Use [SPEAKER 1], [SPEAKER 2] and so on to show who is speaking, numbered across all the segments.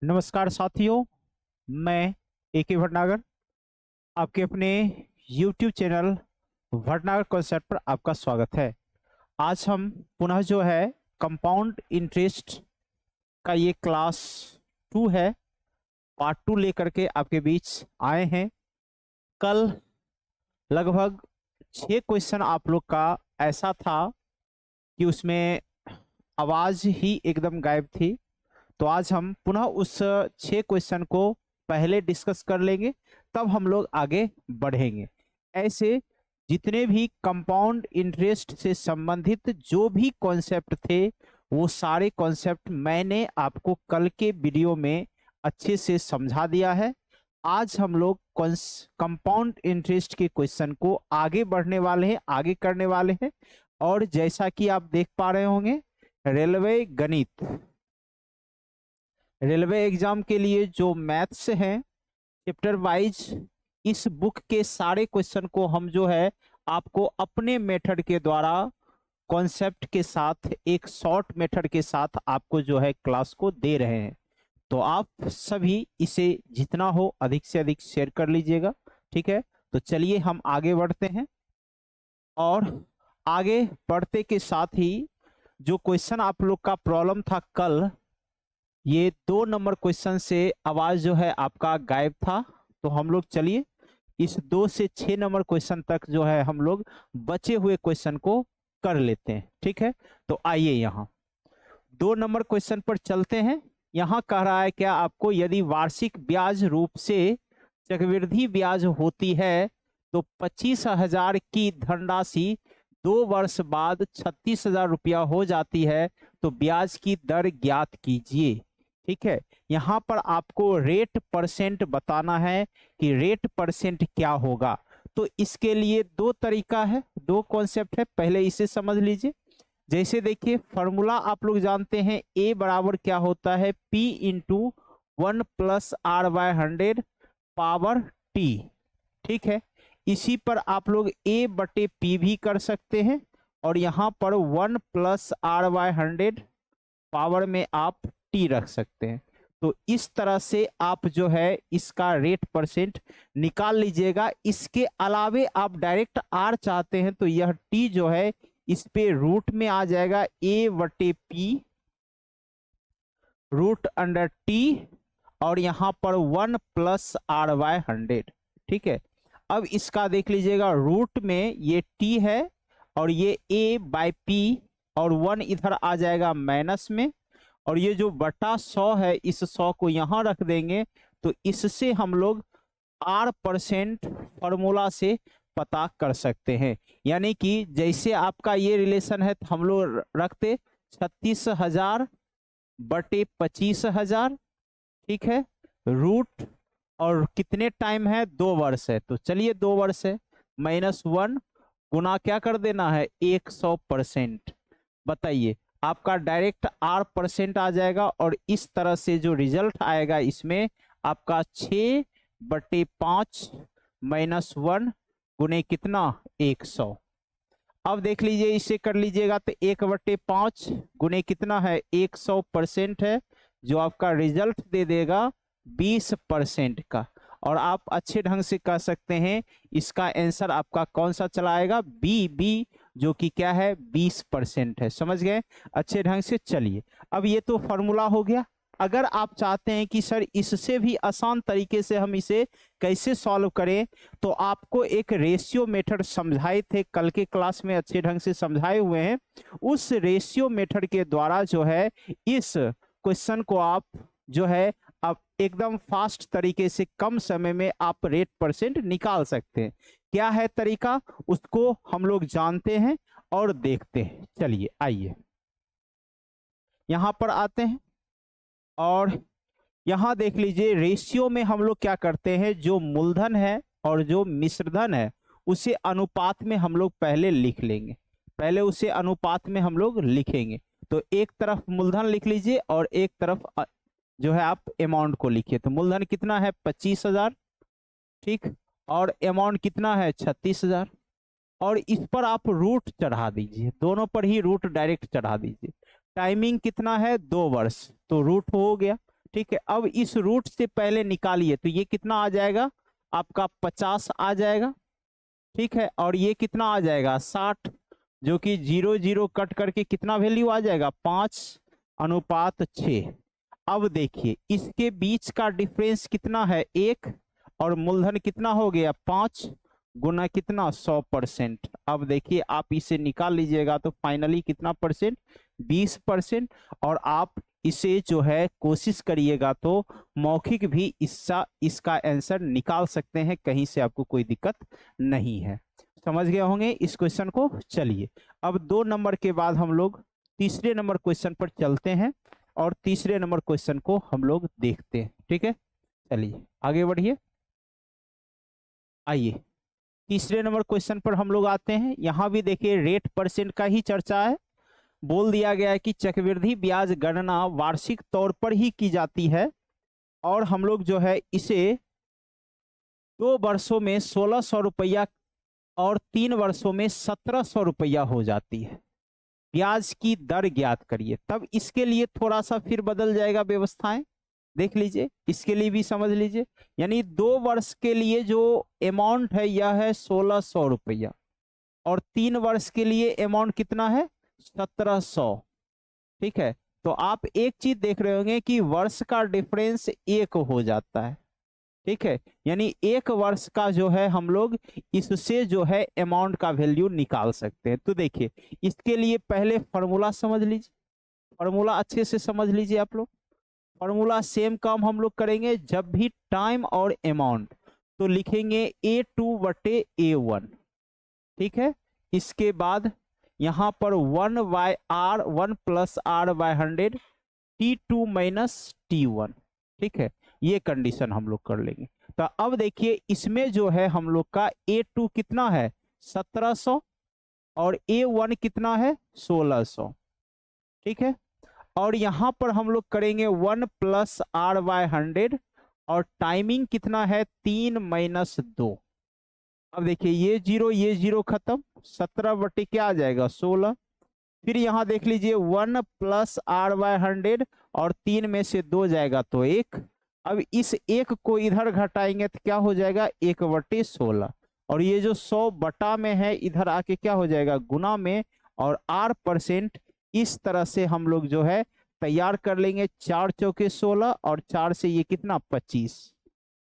[SPEAKER 1] नमस्कार साथियों, मैं AK भटनागर आपके अपने YouTube चैनल भटनागर कॉन्सेप्ट पर आपका स्वागत है। आज हम पुनः जो है कंपाउंड इंटरेस्ट का ये क्लास 2 है, पार्ट 2 लेकर के आपके बीच आए हैं। कल लगभग 6 क्वेश्चन आप लोग का ऐसा था कि उसमें आवाज ही एकदम गायब थी, तो आज हम पुनः उस 6 क्वेश्चन को पहले डिस्कस कर लेंगे, तब हम लोग आगे बढ़ेंगे। ऐसे जितने भी कंपाउंड इंटरेस्ट से संबंधित जो भी कॉन्सेप्ट थे, वो सारे कॉन्सेप्ट मैंने आपको कल के वीडियो में अच्छे से समझा दिया है। आज हम लोग कंपाउंड इंटरेस्ट के क्वेश्चन को आगे बढ़ने वाले हैं, आगे करने वाले हैं। और जैसा कि आप देख पा रहे होंगे, रेलवे एग्जाम के लिए जो मैथ्स हैं चैप्टर वाइज, इस बुक के सारे क्वेश्चन को हम जो है आपको अपने मेथड के द्वारा कॉन्सेप्ट के साथ, एक शॉर्ट मेथड के साथ आपको जो है क्लास को दे रहे हैं। तो आप सभी इसे जितना हो अधिक से अधिक शेयर कर लीजिएगा, ठीक है। तो चलिए हम आगे बढ़ते हैं, और आगे बढ़ते के साथ ही जो क्वेश्चन आप लोग का प्रॉब्लम था कल, ये 2 नंबर क्वेश्चन से आवाज जो है आपका गायब था। तो हम लोग चलिए इस 2 से 6 नंबर क्वेश्चन तक जो है हम लोग बचे हुए क्वेश्चन को कर लेते हैं, ठीक है। तो आइए यहाँ 2 नंबर क्वेश्चन पर चलते हैं। यहाँ कह रहा है क्या आपको, यदि वार्षिक ब्याज रूप से चक्रवृद्धि ब्याज होती है तो 25,000 की धनराशि 2 वर्ष बाद 36,000 रुपया हो जाती है, तो ब्याज की दर ज्ञात कीजिए। ठीक है, यहाँ पर आपको रेट परसेंट बताना है कि रेट परसेंट क्या होगा। तो इसके लिए 2 तरीका है, 2 कॉन्सेप्ट है, पहले इसे समझ लीजिए। जैसे देखिए फॉर्मूला आप लोग जानते हैं, ए बराबर क्या होता है, P into 1 plus R/100 power T। ठीक है, इसी पर आप लोग A/P भी कर सकते हैं, और यहाँ पर 1 प्लस R/100 पावर में आप T रख सकते हैं। तो इस तरह से आप जो है इसका रेट परसेंट निकाल लीजिएगा। इसके अलावे आप डायरेक्ट R चाहते हैं तो यह T जो है इस पे रूट में आ जाएगा, A/P रूट अंडर T, और यहाँ पर 1 प्लस R/100। ठीक है, अब इसका देख लीजिएगा, रूट में ये T है और ये A/P, और 1 इधर आ जाएगा माइनस में, और ये जो बटा 100 है इस 100 को यहाँ रख देंगे। तो इससे हम लोग R% फॉर्मूला से पता कर सकते हैं। यानी कि जैसे आपका ये रिलेशन है तो हम लोग रखते 36,000 बटे 25,000। ठीक है, रूट और कितने टाइम है, 2 वर्ष है, तो चलिए 2 वर्ष है, -1 गुना क्या कर देना है 100%। बताइए, आपका डायरेक्ट R% आ जाएगा, और इस तरह से जो रिजल्ट आएगा इसमें आपका 6/5 -1 गुने कितना 100। अब देख लीजिए, इसे कर लीजिएगा तो 1/5 गुने कितना है 100% है, जो आपका रिजल्ट दे देगा 20% का। और आप अच्छे ढंग से कह सकते हैं इसका आंसर आपका कौन सा चलाएगा, बी, जो कि क्या है 20% है। समझ गए अच्छे ढंग से। चलिए, अब ये तो फॉर्मूला हो गया। अगर आप चाहते हैं कि सर इससे भी आसान तरीके से हम इसे कैसे सॉल्व करें, तो आपको एक रेशियो मेथड समझाए थे कल के क्लास में, अच्छे ढंग से समझाए हुए हैं। उस रेशियो मेथड के द्वारा जो है इस क्वेश्चन को आप जो है आप एकदम फास्ट तरीके से कम समय में आप रेट परसेंट निकाल सकते हैं। क्या है तरीका, उसको हम लोग जानते हैं और देखते हैं। चलिए आइए यहां पर आते हैं, और यहां देख लीजिए रेशियो में हम लोग क्या करते हैं, जो मूलधन है और जो मिश्रधन है उसे अनुपात में हम लोग पहले लिख लेंगे, पहले उसे अनुपात में हम लोग लिखेंगे। तो एक तरफ मूलधन लिख लीजिए और एक तरफ जो है आप अमाउंट को लिखिए। तो मूलधन कितना है 25,000, ठीक, और अमाउंट कितना है 36,000, और इस पर आप रूट चढ़ा दीजिए, दोनों पर ही रूट डायरेक्ट चढ़ा दीजिए। टाइमिंग कितना है 2 वर्ष, तो रूट हो गया। ठीक है, अब इस रूट से पहले निकालिए तो ये कितना आ जाएगा आपका 50 आ जाएगा। ठीक है, और ये कितना आ जाएगा 60, जो कि 0 0 कट करके कितना वैल्यू आ जाएगा 5:6। अब देखिए इसके बीच का डिफरेंस कितना है 1, और मूलधन कितना हो गया 5 गुना कितना 100%। अब देखिए आप इसे निकाल लीजिएगा तो फाइनली कितना परसेंट 20%। और आप इसे जो है कोशिश करिएगा तो मौखिक भी इसका आंसर निकाल सकते हैं, कहीं से आपको कोई दिक्कत नहीं है। समझ गए होंगे इस क्वेश्चन को। चलिए अब 2 नंबर के बाद हम लोग तीसरे नंबर क्वेश्चन पर चलते हैं और तीसरे नंबर क्वेश्चन को हम लोग देखते हैं। ठीक है, चलिए आगे बढ़िए। आइए तीसरे नंबर क्वेश्चन पर हम लोग आते हैं। यहां भी देखिए रेट परसेंट का ही चर्चा है। बोल दिया गया है कि चक्रवृद्धि ब्याज गणना वार्षिक तौर पर ही की जाती है और हम लोग जो है इसे 2 वर्षों में 1600 रुपया और 3 वर्षों में 1700 रुपया हो जाती है। ब्याज की दर ज्ञात करिए। तब इसके लिए थोड़ा सा फिर बदल जाएगा व्यवस्थाएं, देख लीजिए, इसके लिए भी समझ लीजिए। यानी 2 वर्ष के लिए जो अमाउंट है यह है 1600 रुपया और 3 वर्ष के लिए अमाउंट कितना है 1700। ठीक है, तो आप एक चीज देख रहे होंगे कि वर्ष का डिफरेंस 1 हो जाता है। ठीक है, यानी 1 वर्ष का जो है हम लोग इससे जो है अमाउंट का वैल्यू निकाल सकते हैं। तो देखिए इसके लिए पहले फॉर्मूला समझ लीजिए, फॉर्मूला अच्छे से समझ लीजिए आप लोग। फॉर्मूला सेम काम हम लोग करेंगे जब भी टाइम और अमाउंट, तो लिखेंगे A2/A1। ठीक है, इसके बाद यहां पर 1/R 1 + R/100 T2 - T1। ठीक है, ये कंडीशन हम लोग कर लेंगे। तो अब देखिए इसमें जो है हम लोग का A2 कितना है 1700 और A1 कितना है 1600। ठीक है, और यहां पर हम लोग करेंगे 1 + R/100 और टाइमिंग कितना है 3 - 2। अब देखिए ये 0 खत्म, 17 बटे क्या आ जाएगा 16। फिर यहां देख लीजिए 1 + R/100 और 3 में से 2 जाएगा तो 1। अब इस 1 को इधर घटाएंगे तो क्या हो जाएगा 1/16, और ये जो 100 बटा में है इधर आके क्या हो जाएगा गुना में, और R%। इस तरह से हम लोग जो है तैयार कर लेंगे। 4 चौके 16 और 4 से ये कितना 25,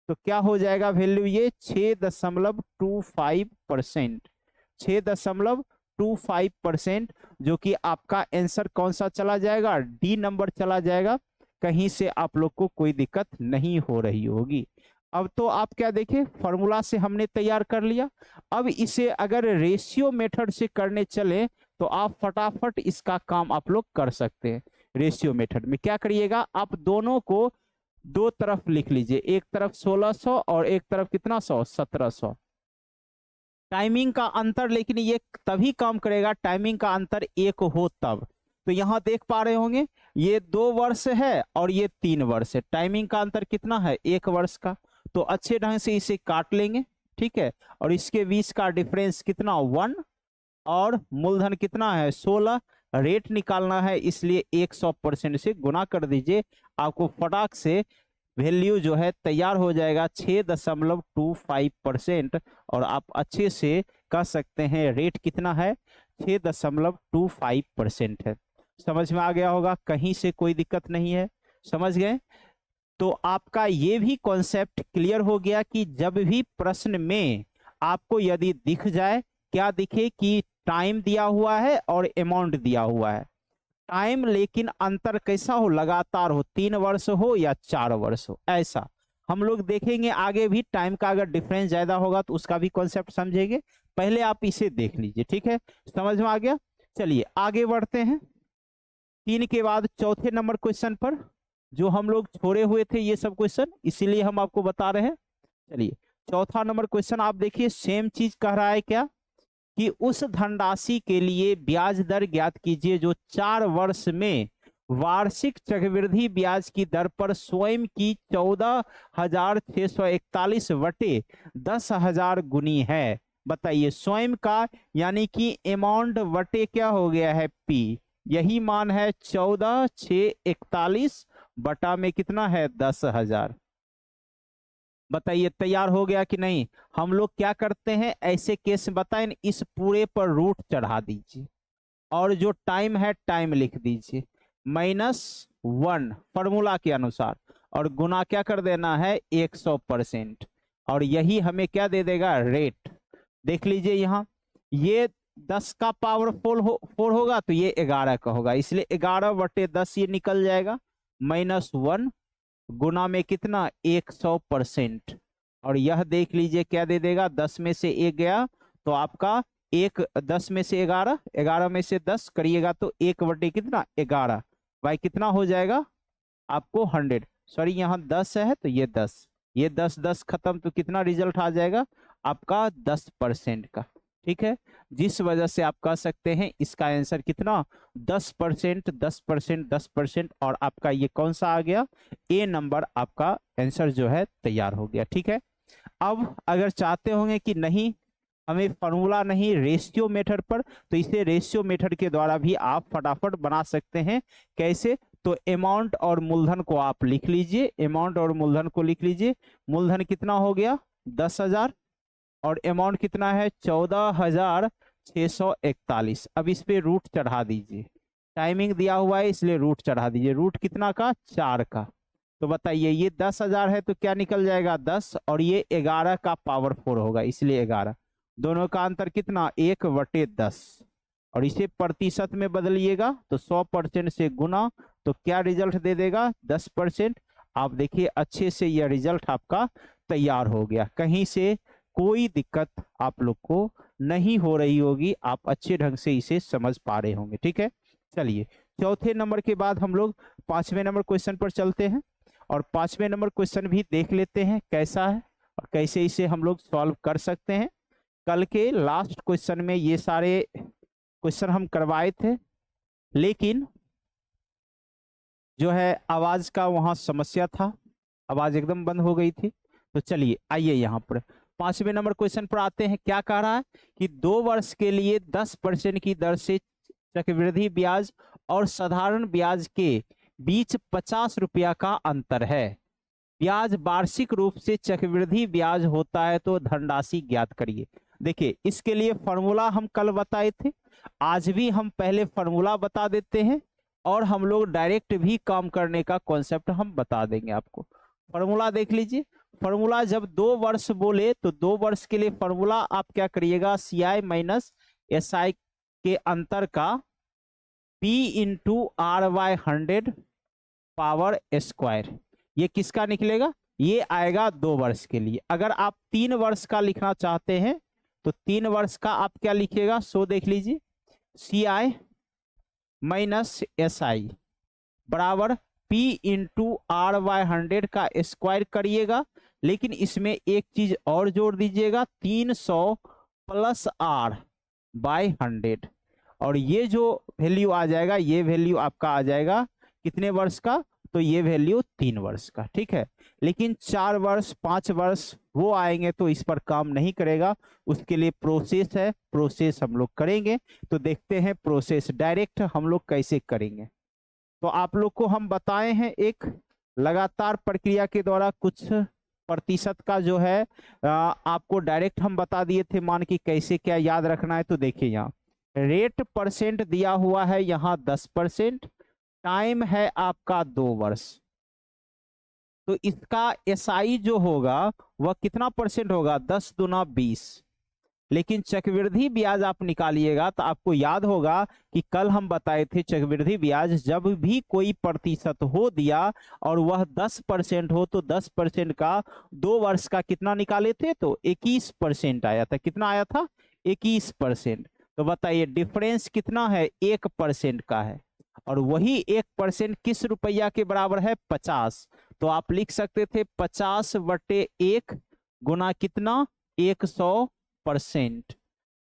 [SPEAKER 1] तो क्या हो जाएगा वैल्यू ये 6.25%। 6.25%, जो कि आपका आंसर कौन सा चला जाएगा डी नंबर चला जाएगा। कहीं से आप लोग को कोई दिक्कत नहीं हो रही होगी। अब तो आप क्या देखें फॉर्मूला से हमने तैयार कर लिया। अब इसे अगर रेशियो मेथड से करने चले तो आप फटाफट इसका काम आप लोग कर सकते हैं। रेशियो मेथड में क्या करिएगा, आप दोनों को 2 तरफ लिख लीजिए, एक तरफ 1600 और एक तरफ कितना 1700। टाइमिंग का अंतर लेकिन ये तभी काम करेगा टाइमिंग का अंतर 1 हो तब। तो यहां देख पा रहे होंगे ये 2 वर्ष है और ये 3 वर्ष है, टाइमिंग का अंतर कितना है 1 वर्ष का। तो अच्छे ढंग से इसे काट लेंगे। ठीक है, और इसके बीच का डिफरेंस कितना 1 और मूलधन कितना है 16। रेट निकालना है इसलिए 100% से गुना कर दीजिए, आपको फटाक से वैल्यू जो है तैयार हो जाएगा 6.25%। और आप अच्छे से कह सकते हैं रेट कितना है 6.25% है। समझ में आ गया होगा, कहीं से कोई दिक्कत नहीं है, समझ गए। तो आपका ये भी कॉन्सेप्ट क्लियर हो गया कि जब भी प्रश्न में आपको यदि दिख जाए, क्या दिखे कि टाइम दिया हुआ है और अमाउंट दिया हुआ है, टाइम लेकिन अंतर कैसा हो लगातार हो, 3 वर्ष हो या 4 वर्ष हो, ऐसा हम लोग देखेंगे आगे भी। टाइम का अगर डिफरेंस ज्यादा होगा तो उसका भी कॉन्सेप्ट समझेंगे, पहले आप इसे देख लीजिए। ठीक है, समझ में आ गया। चलिए आगे बढ़ते हैं 3 के बाद चौथे नंबर क्वेश्चन पर, जो हम लोग छोड़े हुए थे ये सब क्वेश्चन, इसीलिए हम आपको बता रहे हैं। चलिए चौथा नंबर क्वेश्चन आप देखिए, सेम चीज कह रहा है क्या कि उस धनराशि के लिए ब्याज दर ज्ञात कीजिए जो 4 वर्ष में वार्षिक चक्रवृद्धि ब्याज की दर पर स्वयं की 14,641 बटे 10,000 गुनी है। बताइए स्वयं का यानी कि अमाउंट बटे क्या हो गया है पी, यही मान है 14,641 बटा में कितना है 10,000। बताइए तैयार हो गया कि नहीं। हम लोग क्या करते हैं ऐसे केस में, बताएं, इस पूरे पर रूट चढ़ा दीजिए और जो टाइम है टाइम लिख दीजिए -1 फॉर्मूला के अनुसार, और गुना क्या कर देना है 100%, और यही हमें क्या दे देगा रेट। देख लीजिए यहाँ, ये 10 का पावर 4 होगा तो ये 11 का होगा, इसलिए 11/10 ये निकल जाएगा, -1 गुना में कितना 100%, और यह देख लीजिए क्या दे देगा, 10 में से 1 गया तो आपका 10 में से 11, 11 में से 10 करिएगा तो 1 बटे कितना 11, भाई कितना हो जाएगा आपको 100। सॉरी यहाँ 10 है तो ये 10, ये 10 खत्म तो कितना रिजल्ट आ जाएगा आपका 10% का। ठीक है, जिस वजह से आप कह सकते हैं इसका आंसर कितना 10%, 10%, 10%, और आपका ये कौन सा आ गया, ए नंबर आपका आंसर जो है तैयार हो गया। ठीक है, अब अगर चाहते होंगे कि नहीं हमें फॉर्मूला नहीं रेशियो मेथड पर, तो इसे रेशियो मेथड के द्वारा भी आप फटाफट बना सकते हैं। कैसे, तो अमाउंट और मूलधन को आप लिख लीजिए, अमाउंट और मूलधन को लिख लीजिए। मूलधन कितना हो गया 10,000 और अमाउंट कितना है 14,641। अब इस पे रूट चढ़ा दीजिए, टाइमिंग दिया हुआ है इसलिए रूट चढ़ा दीजिए। रूट कितना का 4 का, तो बताइए ये 10,000 है तो क्या निकल जाएगा 10, और ये 11 का पावर 4 होगा इसलिए 11, दोनों का अंतर कितना 1/10, और इसे प्रतिशत में बदलिएगा तो 100% से गुना तो क्या रिजल्ट दे देगा 10%। आप देखिए अच्छे से यह रिजल्ट आपका तैयार हो गया, कहीं से कोई दिक्कत आप लोग को नहीं हो रही होगी, आप अच्छे ढंग से इसे समझ पा रहे होंगे। ठीक है, चलिए चौथे नंबर के बाद हम लोग 5वें नंबर क्वेश्चन पर चलते हैं, और 5वें नंबर क्वेश्चन भी देख लेते हैं कैसा है और कैसे इसे हम लोग सॉल्व कर सकते हैं। कल के लास्ट क्वेश्चन में ये सारे क्वेश्चन हम करवाए थे, लेकिन जो है आवाज का वहां समस्या था, आवाज एकदम बंद हो गई थी। तो चलिए आइए यहाँ पर 5वें नंबर क्वेश्चन पर आते हैं। क्या कह रहा है कि 2 वर्ष के लिए 10% की दर से चक्रवृद्धि ब्याज और साधारण ब्याज के बीच 50 रुपया का अंतर है। ब्याज वार्षिक रूप से चक्रवृद्धि ब्याज होता है तो धनराशि ज्ञात करिए। देखिए इसके लिए फॉर्मूला हम कल बताए थे, आज भी हम पहले फॉर्मूला बता देते हैं और हम लोग डायरेक्ट भी काम करने का कॉन्सेप्ट हम बता देंगे आपको। फॉर्मूला देख लीजिए, फॉर्मूला जब 2 वर्ष बोले तो 2 वर्ष के लिए फॉर्मूला आप क्या करिएगा CI माइनस SI के अंतर का P into R/100 power square, ये किसका निकलेगा, ये आएगा 2 वर्ष के लिए। अगर आप 3 वर्ष का लिखना चाहते हैं तो 3 वर्ष का आप क्या लिखिएगा, सो देख लीजिए CI माइनस SI बराबर P इंटू R/100 का स्क्वायर करिएगा, लेकिन इसमें एक चीज और जोड़ दीजिएगा 300 प्लस R/100, और ये जो वैल्यू आ जाएगा ये वैल्यू आपका आ जाएगा कितने वर्ष का, तो ये वैल्यू 3 वर्ष का। ठीक है, लेकिन 4 वर्ष 5 वर्ष वो आएंगे तो इस पर काम नहीं करेगा, उसके लिए प्रोसेस है, प्रोसेस हम लोग करेंगे। तो देखते हैं प्रोसेस डायरेक्ट हम लोग कैसे करेंगे। तो आप लोग को हम बताए हैं एक लगातार प्रक्रिया के द्वारा कुछ प्रतिशत का जो है आपको डायरेक्ट हम बता दिए थे, मान की कैसे क्या याद रखना है। तो देखिए यहाँ रेट परसेंट दिया हुआ है, यहाँ 10%, टाइम है आपका 2 वर्ष, तो इसका SI जो होगा वह कितना परसेंट होगा 10 दूना 20। लेकिन चक्रवृद्धि ब्याज आप निकालिएगा तो आपको याद होगा कि कल हम बताए थे चक्रवृद्धि ब्याज जब भी कोई प्रतिशत हो दिया और वह 10% हो तो 10% का 2 वर्ष का कितना निकाले थे, तो 21% आया था। कितना आया था 21%। तो बताइए डिफरेंस कितना है 1% का है, और वही 1% किस रुपया के बराबर है 50। तो आप लिख सकते थे 50/1 गुना कितना 100%।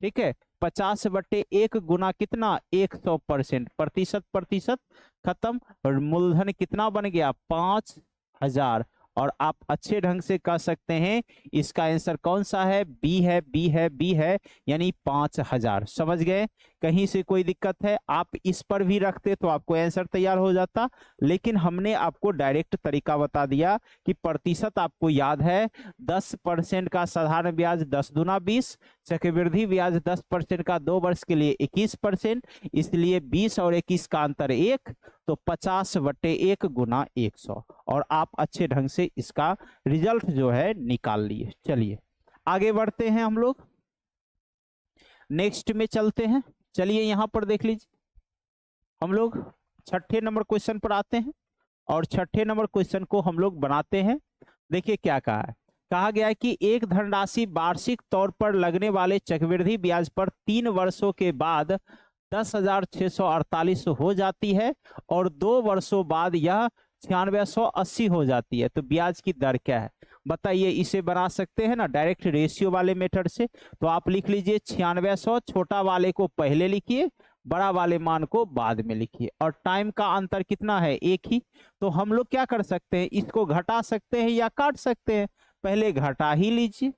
[SPEAKER 1] ठीक है, 50/1 गुना कितना 100%, प्रतिशत प्रतिशत खत्म, और मूलधन कितना बन गया 5,000, और आप अच्छे ढंग से कह सकते हैं इसका आंसर कौन सा है, बी है, बी है, बी है, यानी 5000। समझ गए? कहीं से कोई दिक्कत है? आप इस पर भी रखते तो आपको आंसर तैयार हो जाता, लेकिन हमने आपको डायरेक्ट तरीका बता दिया कि प्रतिशत आपको याद है 10% का साधारण ब्याज 10 दूना 20, चक्रवृद्धि ब्याज 10% का 2 वर्ष के लिए 21%, इसलिए 20 और 21 का अंतर 1, तो 50/1 गुना 100, और आप अच्छे ढंग से इसका रिजल्ट जो है निकाल लिए। चलिए आगे बढ़ते हैं हम लोग, नेक्स्ट में चलते हैं। चलिए यहां पर देख लीजिए, हम लोग छठे नंबर क्वेश्चन पर आते हैं और छठे नंबर क्वेश्चन को हम लोग बनाते हैं। देखिए क्या कहा है, कहा गया है कि एक धनराशि वार्षिक तौर पर लगने वाले चक्रवृद्धि ब्याज पर 3 वर्षों के बाद 10,648 हो जाती है और 2 वर्षों बाद यह 9680 हो जाती है। तो ब्याज की दर क्या है बताइए? इसे बना सकते हैं ना डायरेक्ट रेशियो वाले मेथड से। तो आप लिख लीजिए 9600, छोटा वाले को पहले लिखिए, बड़ा वाले मान को बाद में लिखिए, और टाइम का अंतर कितना है? एक ही। तो हम लोग क्या कर सकते हैं, इसको घटा सकते हैं या काट सकते हैं। पहले घटा ही लीजिए,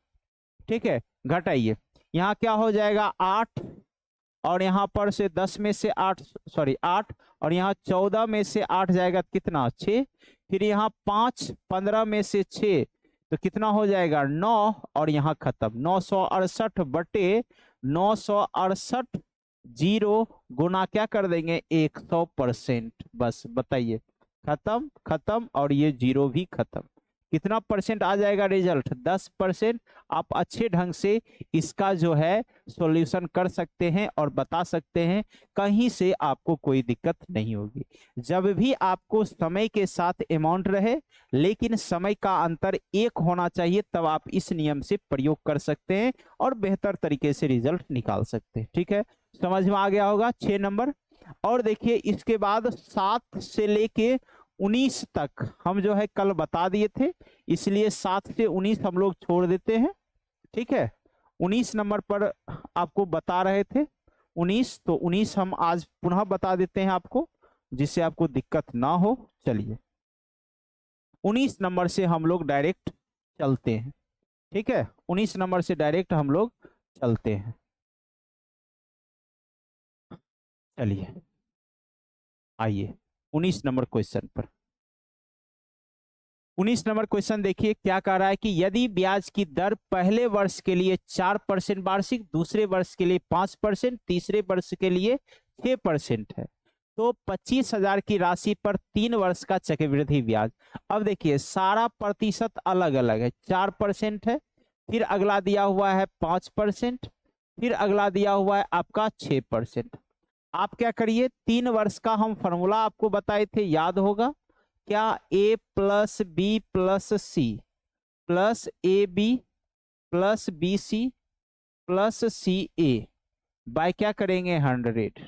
[SPEAKER 1] ठीक है, घटाइए। यहाँ क्या हो जाएगा 8, और यहाँ पर से 10 में से 8, सॉरी 8, और यहाँ 14 में से 8 जाएगा कितना 6, फिर यहाँ 5, 15 में से 6 तो कितना हो जाएगा 9, और यहाँ खत्म 968/968, जीरो गुना क्या कर देंगे 100%। बस बताइए, खत्म खत्म, और ये जीरो भी खत्म। कितना परसेंट आ जाएगा रिजल्ट? 10%। आप अच्छे ढंग से इसका जो है सॉल्यूशन कर सकते हैं और बता सकते हैं, कहीं से आपको कोई दिक्कत नहीं होगी। जब भी आपको समय के साथ अमाउंट रहे लेकिन समय का अंतर 1 होना चाहिए, तब आप इस नियम से प्रयोग कर सकते हैं और बेहतर तरीके से रिजल्ट निकाल सकते हैं। ठीक है, समझ में आ गया होगा 6 नंबर। और देखिए इसके बाद 7 से लेके 19 तक हम जो है कल बता दिए थे, इसलिए 7 से 19 हम लोग छोड़ देते हैं। ठीक है, 19 नंबर पर आपको बता रहे थे 19, तो 19 हम आज पुनः बता देते हैं आपको, जिससे आपको दिक्कत ना हो। चलिए 19 नंबर से हम लोग डायरेक्ट चलते हैं। ठीक है, 19 नंबर से डायरेक्ट हम लोग चलते हैं। चलिए आइए 19 नंबर क्वेश्चन पर। 19 नंबर क्वेश्चन देखिए क्या कह रहा है कि यदि ब्याज की दर पहले वर्ष के लिए 4% वार्षिक, दूसरे वर्ष के लिए 5%, तीसरे वर्ष के लिए 6% है, तो 25,000 की राशि पर 3 वर्ष का चक्रवृद्धि ब्याज। अब देखिए सारा प्रतिशत अलग अलग है, 4% है, फिर अगला दिया हुआ है 5%, फिर अगला दिया हुआ है आपका 6%। आप क्या करिए, 3 वर्ष का हम फॉर्मूला आपको बताए थे, याद होगा क्या? a plus B plus C plus A B plus B C plus C A by क्या करेंगे 100,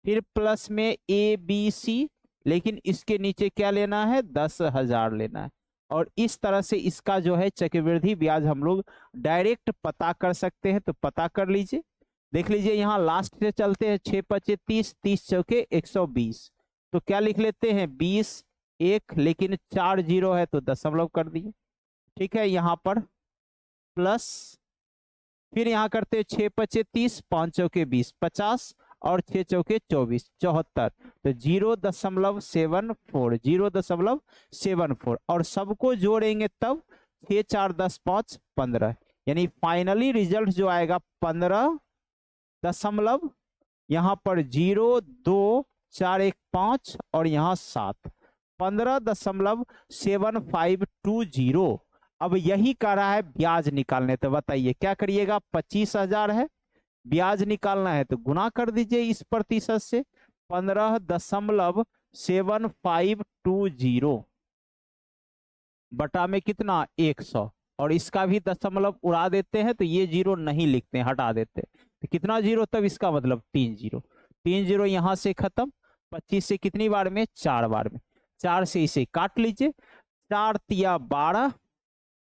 [SPEAKER 1] फिर प्लस में ए बी सी, लेकिन इसके नीचे क्या लेना है 10,000 लेना है। और इस तरह से इसका जो है चक्रवृद्धि ब्याज हम लोग डायरेक्ट पता कर सकते हैं, तो पता कर लीजिए। देख लीजिए यहाँ लास्ट से चलते हैं, 6 पचे 30, 30 चौके 120, तो क्या लिख लेते हैं 20 1, लेकिन 4 जीरो है तो दशमलव कर दिए। ठीक है, यहाँ पर प्लस, फिर यहाँ करते हैं 6 पचे 30, 5 चौके 20 50, और 6 चौके 24 74, तो 0.74, 0.74, और सबको जोड़ेंगे तब 6 4 10 5 15, यानी फाइनली रिजल्ट जो आएगा 15 दशमलव, यहाँ पर 0 2 4 1 5, और यहाँ 7, 15.7520। अब यही कह रहा है ब्याज निकालने, तो बताइए क्या करिएगा? 25,000 है, ब्याज निकालना है तो गुना कर दीजिए इस प्रतिशत से, 15.7520 बटा में कितना 100, और इसका भी दशमलव उड़ा देते हैं, तो ये जीरो नहीं लिखते हैं, हटा देते हैं, तो कितना जीरो? तब इसका मतलब 3 जीरो, 3 जीरो यहाँ से खत्म। 25 से कितनी बार में? 4 बार में, 4 से इसे काट लीजिए, 4 तिया 12,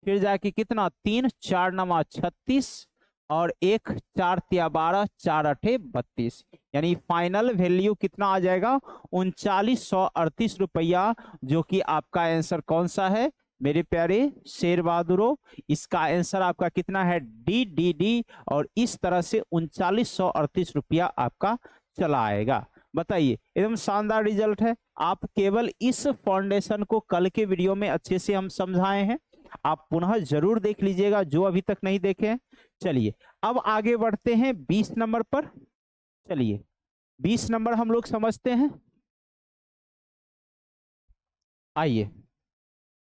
[SPEAKER 1] फिर जाके कितना 3 4 नमा 36, और 1 4 तिया 12, 4 अठे 32, यानी फाइनल वैल्यू कितना आ जाएगा 3938 रुपया, जो कि आपका आंसर कौन सा है? मेरे प्यारे शेर बहादुरों, इसका आंसर आपका कितना है? D D D. और इस तरह से 3938 रुपया आपका चला आएगा। बताइए, एकदम शानदार रिजल्ट है। आप केवल इस फाउंडेशन को कल के वीडियो में अच्छे से हम समझाए हैं, आप पुनः जरूर देख लीजिएगा जो अभी तक नहीं देखे हैं। चलिए अब आगे बढ़ते हैं 20 नंबर पर। चलिए 20 नंबर हम लोग समझते हैं। आइए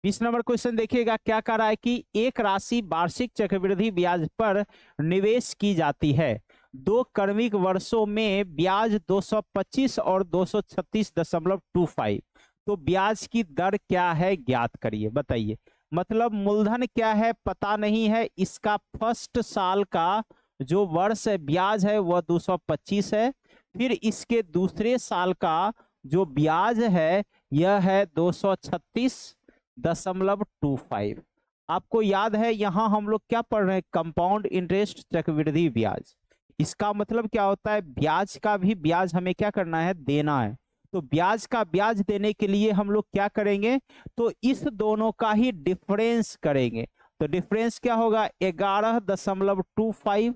[SPEAKER 1] 20 नंबर क्वेश्चन देखिएगा, क्या कह रहा है कि एक राशि वार्षिक चक्रवृद्धि ब्याज पर निवेश की जाती है। 2 क्रमिक वर्षों में ब्याज 225 और 236.25। तो ब्याज की दर क्या है, ज्ञात करिए। बताइए, मतलब मूलधन क्या है पता नहीं है, इसका फर्स्ट साल का जो वर्ष ब्याज है वह 225 है, फिर इसके दूसरे साल का जो ब्याज है यह है 236.25। आपको याद है यहां हम लोग क्या पढ़ रहे हैं? कंपाउंड इंटरेस्ट, चक्रवृद्धि ब्याज। इसका मतलब क्या होता है? ब्याज का भी ब्याज हमें क्या करना है? देना है। तो ब्याज का ब्याज देने के लिए हम लोग क्या करेंगे? तो इस दोनों का ही डिफरेंस करेंगे। तो डिफरेंस क्या होगा? 11.25।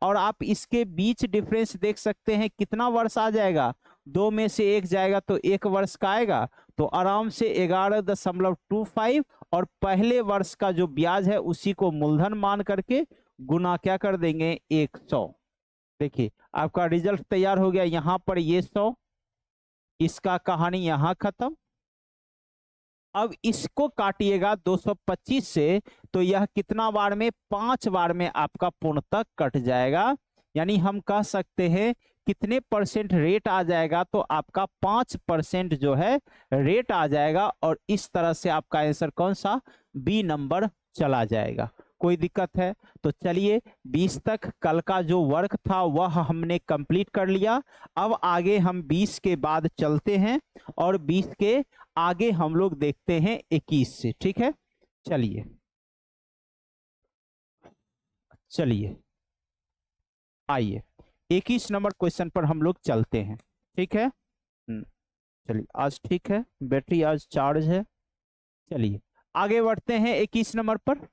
[SPEAKER 1] और आप इसके बीच डिफरेंस देख सकते हैं, कितना वर्ष आ जाएगा? 2 में से 1 जाएगा तो 1 वर्ष का आएगा। तो आराम से 11.25 और पहले वर्ष का जो ब्याज है उसी को मूलधन मान करके गुना क्या कर देंगे? 100। देखिए आपका रिजल्ट तैयार हो गया। यहां पर ये 100, इसका कहानी यहां खत्म। अब इसको काटिएगा 225 से, तो यह कितना बार में? 5 बार में आपका पूर्णतः कट जाएगा। यानी हम कह सकते हैं कितने परसेंट रेट आ जाएगा? तो आपका 5% जो है रेट आ जाएगा। और इस तरह से आपका आंसर कौन सा? बी नंबर चला जाएगा। कोई दिक्कत है? तो चलिए 20 तक कल का जो वर्क था वह हमने कंप्लीट कर लिया। अब आगे हम 20 के बाद चलते हैं और 20 के आगे हम लोग देखते हैं 21 से। ठीक है, चलिए चलिए आइए 21 नंबर क्वेश्चन पर हम लोग चलते हैं। ठीक है, चलिए आज ठीक है, बैटरी आज चार्ज है। चलिए आगे बढ़ते हैं 21 नंबर पर।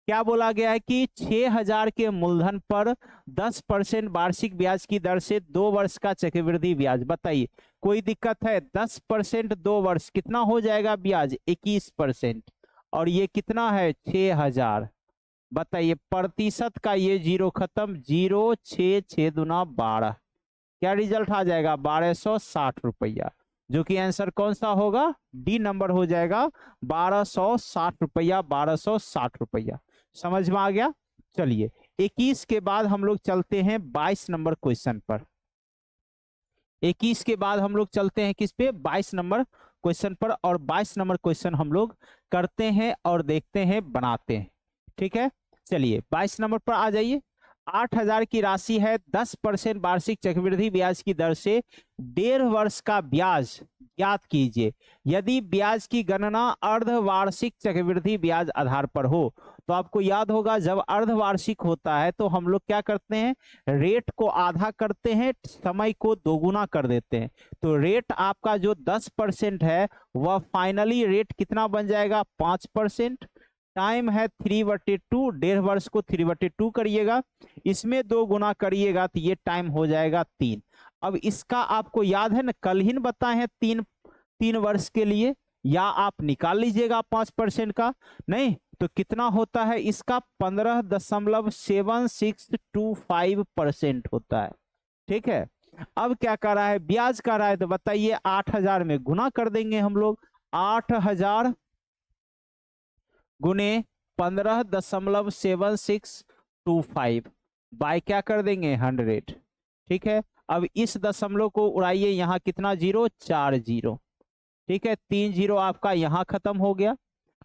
[SPEAKER 1] क्या बोला गया है कि 6000 के मूलधन पर 10% वार्षिक ब्याज की दर से 2 वर्ष का चक्रवृद्धि ब्याज। बताइए, कोई दिक्कत है? 10% 2 वर्ष कितना हो जाएगा ब्याज? 21%। और ये कितना है? 6000। बताइए प्रतिशत का ये जीरो खत्म, 0 6 6 दूना 12। क्या रिजल्ट आ जाएगा? 1260 रुपया, जो कि आंसर कौन सा होगा? डी नंबर हो जाएगा। 1260 रुपया, 1260 रुपया। समझ में आ गया? चलिए 21 के बाद हम लोग चलते हैं 22 नंबर क्वेश्चन पर। 21 के बाद हम लोग चलते हैं किस पे? 22 नंबर क्वेश्चन पर। और 22 नंबर क्वेश्चन हम लोग करते हैं और देखते हैं, बनाते हैं। ठीक है, चलिए 22 नंबर पर आ जाइए। 8000 की राशि है, 10% वार्षिक चक्रवृद्धि ब्याज की दर से 1.5 वर्ष का ब्याज ज्ञात कीजिए। यदि ब्याज की गणना अर्धवार्षिक चक्रवृद्धि ब्याज आधार पर हो। तो आपको याद होगा जब अर्धवार्षिक होता है तो हम लोग क्या करते हैं? रेट को आधा करते हैं, समय को दोगुना कर देते हैं। तो रेट आपका जो 10% है वह फाइनली रेट कितना बन जाएगा? 5%। टाइम है 3/2, 1.5 वर्ष को 3/2 करिएगा, इसमें 2 गुना करिएगा तो ये टाइम हो जाएगा 3। अब इसका आपको याद है ना, कल ही बताए हैं 3 वर्ष के लिए, या आप निकाल लीजिएगा 5% का। नहीं तो कितना होता है इसका? 15.7625% होता है। ठीक है, अब क्या कर रहा है? ब्याज कर रहा है, तो बताइए 8000 में गुना कर देंगे हम लोग। 8000 गुने 15.7625 बाय क्या कर देंगे? 100। ठीक है, अब इस दशमलव को उड़ाइए, यहाँ कितना जीरो? 4 जीरो। ठीक है, 3 जीरो आपका यहाँ खत्म हो गया।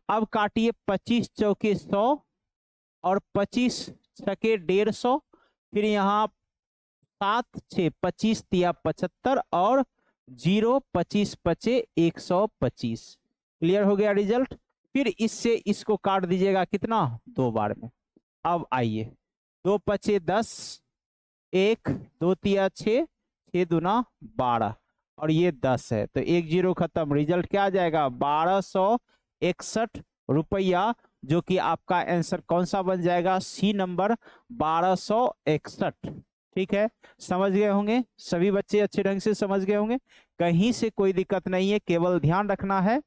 [SPEAKER 1] अब काटिए 25 चौके 100 और 25 छके 150, फिर यहाँ 7 6 25 तिया 75 और 0 25 पचे 125। क्लियर हो गया रिजल्ट? फिर इससे इसको काट दीजिएगा कितना? 2 बार में। अब आइए 2 पचे 10, 1 2 तिया 6, 6 दूना 12 और ये 10 है, तो 1 जीरो खत्म। रिजल्ट क्या आ जाएगा? 1261 रुपया, जो कि आपका आंसर कौन सा बन जाएगा, सी नंबर 1261। ठीक है, समझ गए होंगे सभी बच्चे, अच्छे ढंग से समझ गए होंगे, कहीं से कोई दिक्कत नहीं है। केवल ध्यान रखना है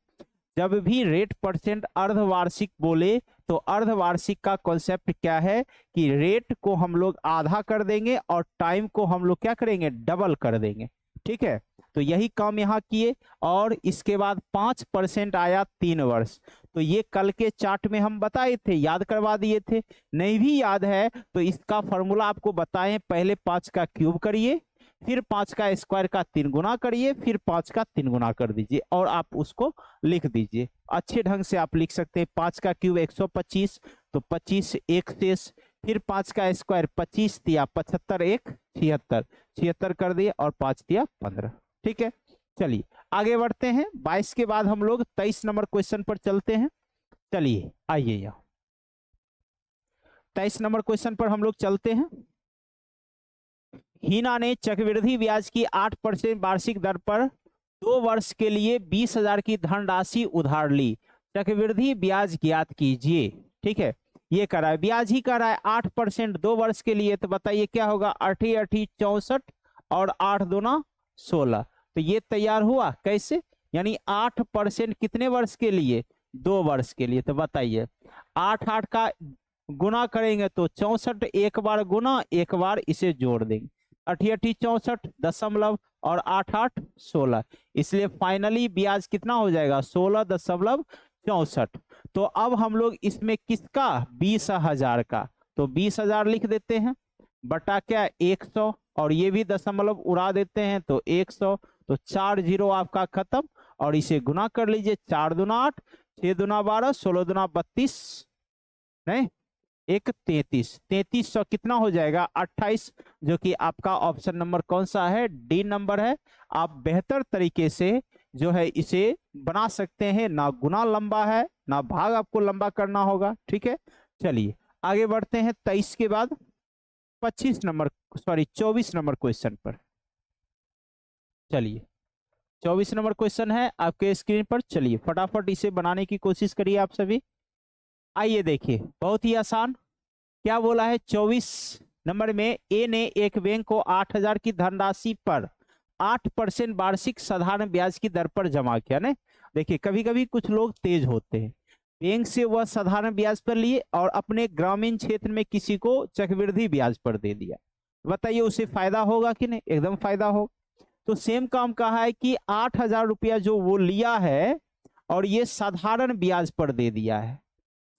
[SPEAKER 1] जब भी रेट परसेंट अर्धवार्षिक बोले तो अर्धवार्षिक का कॉन्सेप्ट क्या है कि रेट को हम लोग आधा कर देंगे और टाइम को हम लोग क्या करेंगे, डबल कर देंगे। ठीक है, तो यही काम यहाँ किए। और इसके बाद 5% आया 3 वर्ष, तो ये कल के चार्ट में हम बताए थे, याद करवा दिए थे। नहीं भी याद है तो इसका फॉर्मूला आपको बताएं, पहले 5 का क्यूब करिए, फिर 5 का स्क्वायर का 3 गुना करिए, फिर 5 का 3 गुना कर दीजिए और आप उसको लिख दीजिए। अच्छे ढंग से आप लिख सकते हैं। 5 का क्यूब 125, तो 25 एक शेष, फिर 5 का स्क्वायर 25 दिया 75 एक 76, 76 कर दिए और 5 दिया 15। ठीक है, चलिए आगे बढ़ते हैं। 22 के बाद हम लोग 23 नंबर क्वेश्चन पर चलते हैं। चलिए आइए यहाँ 23 नंबर क्वेश्चन पर हम लोग चलते हैं। हीना ने चक्रवृद्धि ब्याज की 8% वार्षिक दर पर 2 वर्ष के लिए 20,000 की धनराशि उधार ली, चक्रवृद्धि ब्याज ज्ञात कीजिए। ठीक है, ये करा है, ब्याज ही करा है 8% 2 वर्ष के लिए, तो बताइए क्या होगा, 8 8 64 और 8 दूना 16, तो ये तैयार हुआ कैसे, यानी 8% कितने वर्ष के लिए, 2 वर्ष के लिए। तो बताइए 8 8 का गुना करेंगे तो 64, एक बार गुना एक बार इसे जोड़ देंगे, 8 8 64 दशमलव और 8 8 16, इसलिए फाइनली ब्याज कितना हो जाएगा 16.64। तो अब हम लोग इसमें किसका 20,000 का, तो 20,000 लिख देते हैं बटा क्या 100, और ये भी दशमलव उड़ा देते हैं तो 100, तो 4 जीरो आपका खत्म, और इसे गुना कर लीजिए, 4 दूना 8, 6 दूना 12, 16 दूना 32, नहीं एक 33, 3300 कितना हो जाएगा 28, जो कि आपका ऑप्शन नंबर कौन सा है, डी नंबर है। आप बेहतर तरीके से जो है इसे बना सकते हैं, ना गुना लंबा है ना भाग आपको लंबा करना होगा। ठीक है, चलिए आगे बढ़ते हैं 23 के बाद 25 नंबर, सॉरी 24 नंबर क्वेश्चन पर। चलिए 24 नंबर क्वेश्चन है आपके स्क्रीन पर, चलिए फटाफट इसे बनाने की कोशिश करिए आप सभी। आइए देखिए, बहुत ही आसान, क्या बोला है 24 नंबर में, ए ने एक बैंक को 8,000 की धनराशि पर 8% वार्षिक साधारण ब्याज की दर पर जमा किया। ना देखिए, कभी कभी कुछ लोग तेज होते हैं, बैंक से वह साधारण ब्याज पर लिए और अपने ग्रामीण क्षेत्र में किसी को चक्रवृद्धि ब्याज पर दे दिया, बताइए उसे फायदा होगा कि नहीं, एकदम फायदा हो। तो सेम काम कहा है कि 8,000 रुपया जो वो लिया है और ये साधारण ब्याज पर दे दिया है,